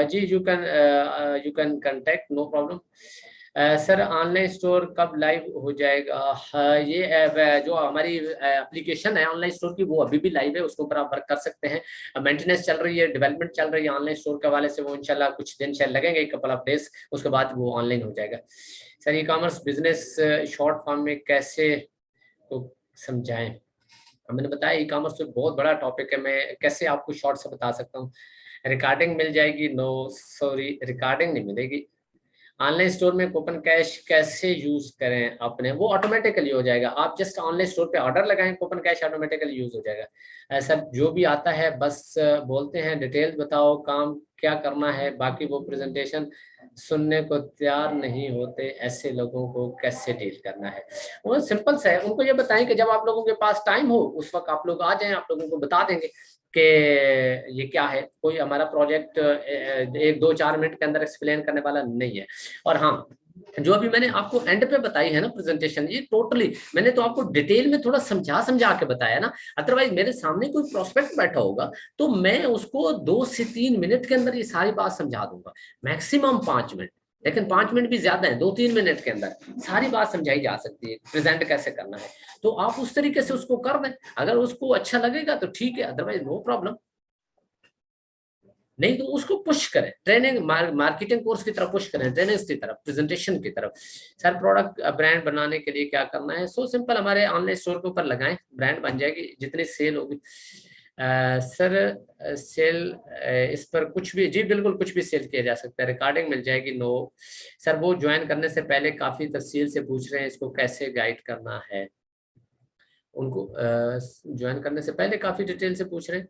जी you can contact, no problem. Sir online store कब लाइव हो जाएगा? ये जो हमारी एप्लीकेशन है ऑनलाइन स्टोर की, वो अभी भी लाइव है, उसके ऊपर आप वर्क कर सकते हैं। मेंटेनेंस चल रही है, डेवलपमेंट चल रही है ऑनलाइन स्टोर के हवाले से, वो इंशाल्लाह कुछ दिन शायद लगेंगे, कपल ऑफ डेज, उसके बाद वो ऑनलाइन हो जाएगा। Sir e commerce business short form में कैसे तो समझाएं? मैंने बताया ई कॉमर्स तो बहुत बड़ा टॉपिक है, मैं कैसे आपको शॉर्ट से बता सकता हूँ। रिकॉर्डिंग मिल जाएगी? नो सॉरी, रिकॉर्डिंग नहीं मिलेगी। ऑनलाइन स्टोर में कूपन कैश कैसे यूज करें अपने? वो ऑटोमेटिकली हो जाएगा, आप जस्ट ऑनलाइन स्टोर पे ऑर्डर लगाएं, कूपन कैश ऑटोमेटिकली यूज हो जाएगा। ऐसा जो भी आता है बस बोलते हैं डिटेल्स बताओ, काम क्या करना है, बाकी वो प्रेजेंटेशन सुनने को तैयार नहीं होते, ऐसे लोगों को कैसे डील करना है? वो सिंपल सा है, उनको ये बताएं कि जब आप लोगों के पास टाइम हो उस वक्त आप लोग आ जाएं, आप लोगों को बता देंगे कि ये क्या है। कोई हमारा प्रोजेक्ट 1-2-4 मिनट के अंदर एक्सप्लेन करने वाला नहीं है। और हाँ, जो अभी मैंने आपको एंड पे बताई है ना प्रेजेंटेशन, ये टोटली मैंने तो आपको डिटेल में थोड़ा समझा समझा के बताया ना। अदरवाइज मेरे सामने कोई प्रोस्पेक्ट बैठा होगा तो मैं उसको 2 से 3 मिनट के अंदर ये सारी बात समझा दूंगा, मैक्सिमम 5 मिनट, लेकिन 5 मिनट भी ज्यादा है, 2-3 मिनट के अंदर सारी बात समझाई जा सकती है, प्रेजेंट कैसे करना है। तो आप उस तरीके से उसको कर दें, अगर उसको अच्छा लगेगा तो ठीक है, अदरवाइज नो प्रॉब्लम। नहीं तो उसको पुश करें, ट्रेनिंग मार्केटिंग कोर्स की तरफ पुश करें, ट्रेनिंग की तरफ, प्रेजेंटेशन की तरफ। सर प्रोडक्ट ब्रांड बनाने के लिए क्या करना है? सो सिंपल, हमारे ऑनलाइन स्टोर के ऊपर लगाएं, ब्रांड बन जाएगी, जितनी सेल होगी। सर सेल इस पर कुछ भी, जी बिल्कुल कुछ भी सेल किया जा सकता है, रिकॉर्डिंग मिल जाएगी? नो सर, वो ज्वाइन करने से पहले काफी तफसील से पूछ रहे हैं, इसको कैसे गाइड करना है? उनको ज्वाइन करने से पहले काफी डिटेल से पूछ रहे हैं,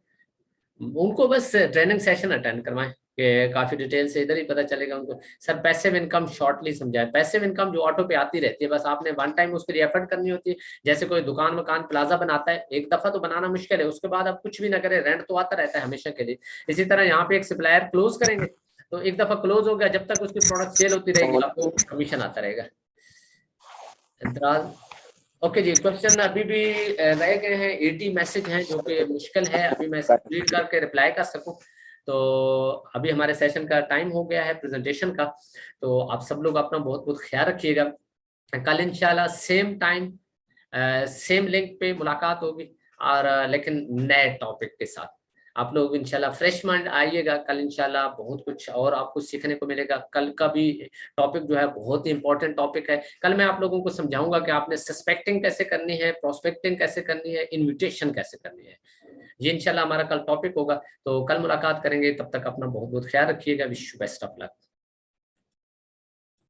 उनको बस ट्रेनिंग सेशन अटेंड करवाएं कि काफी डिटेल से इधर ही पता चलेगा उनको। सर पैसिव इनकम शॉर्टली समझाएं। पैसिव इनकम जो ऑटो पे आती रहती है, बस आपने वन टाइम उसके लिए एफर्ट करनी होती है। जैसे कोई दुकान मकान प्लाजा बनाता है, एक दफा तो बनाना मुश्किल है, उसके बाद आप कुछ भी ना करें, रेंट तो आता रहता है हमेशा के लिए। इसी तरह यहाँ पे एक सप्लायर क्लोज करेंगे तो एक दफा क्लोज हो गया, जब तक उसकी प्रोडक्ट सेल होती रहेगी आपको कमीशन आता रहेगा। ओके जी, क्वेश्चन अभी भी रह गए हैं, 80 मैसेज हैं जो कि मुश्किल है अभी मैं रीड करके रिप्लाई कर सकूं। तो अभी हमारे सेशन का टाइम हो गया है प्रेजेंटेशन का, तो आप सब लोग अपना बहुत बहुत ख्याल रखिएगा। कल इंशाल्लाह सेम टाइम सेम लिंक पे मुलाकात होगी। और लेकिन नए टॉपिक के साथ आप लोग इंशाल्लाह फ्रेश माइंड आइएगा। कल इंशाल्लाह बहुत कुछ और आपको सीखने को मिलेगा। कल का भी टॉपिक जो है बहुत ही इंपॉर्टेंट टॉपिक है। कल मैं आप लोगों को समझाऊंगा कि आपने सस्पेक्टिंग कैसे करनी है, प्रोस्पेक्टिंग कैसे करनी है, इन्विटेशन कैसे करनी है। ये इंशाल्लाह हमारा कल टॉपिक होगा। तो कल मुलाकात करेंगे, तब तक अपना बहुत बहुत ख्याल रखिएगा। Wish you best of luck.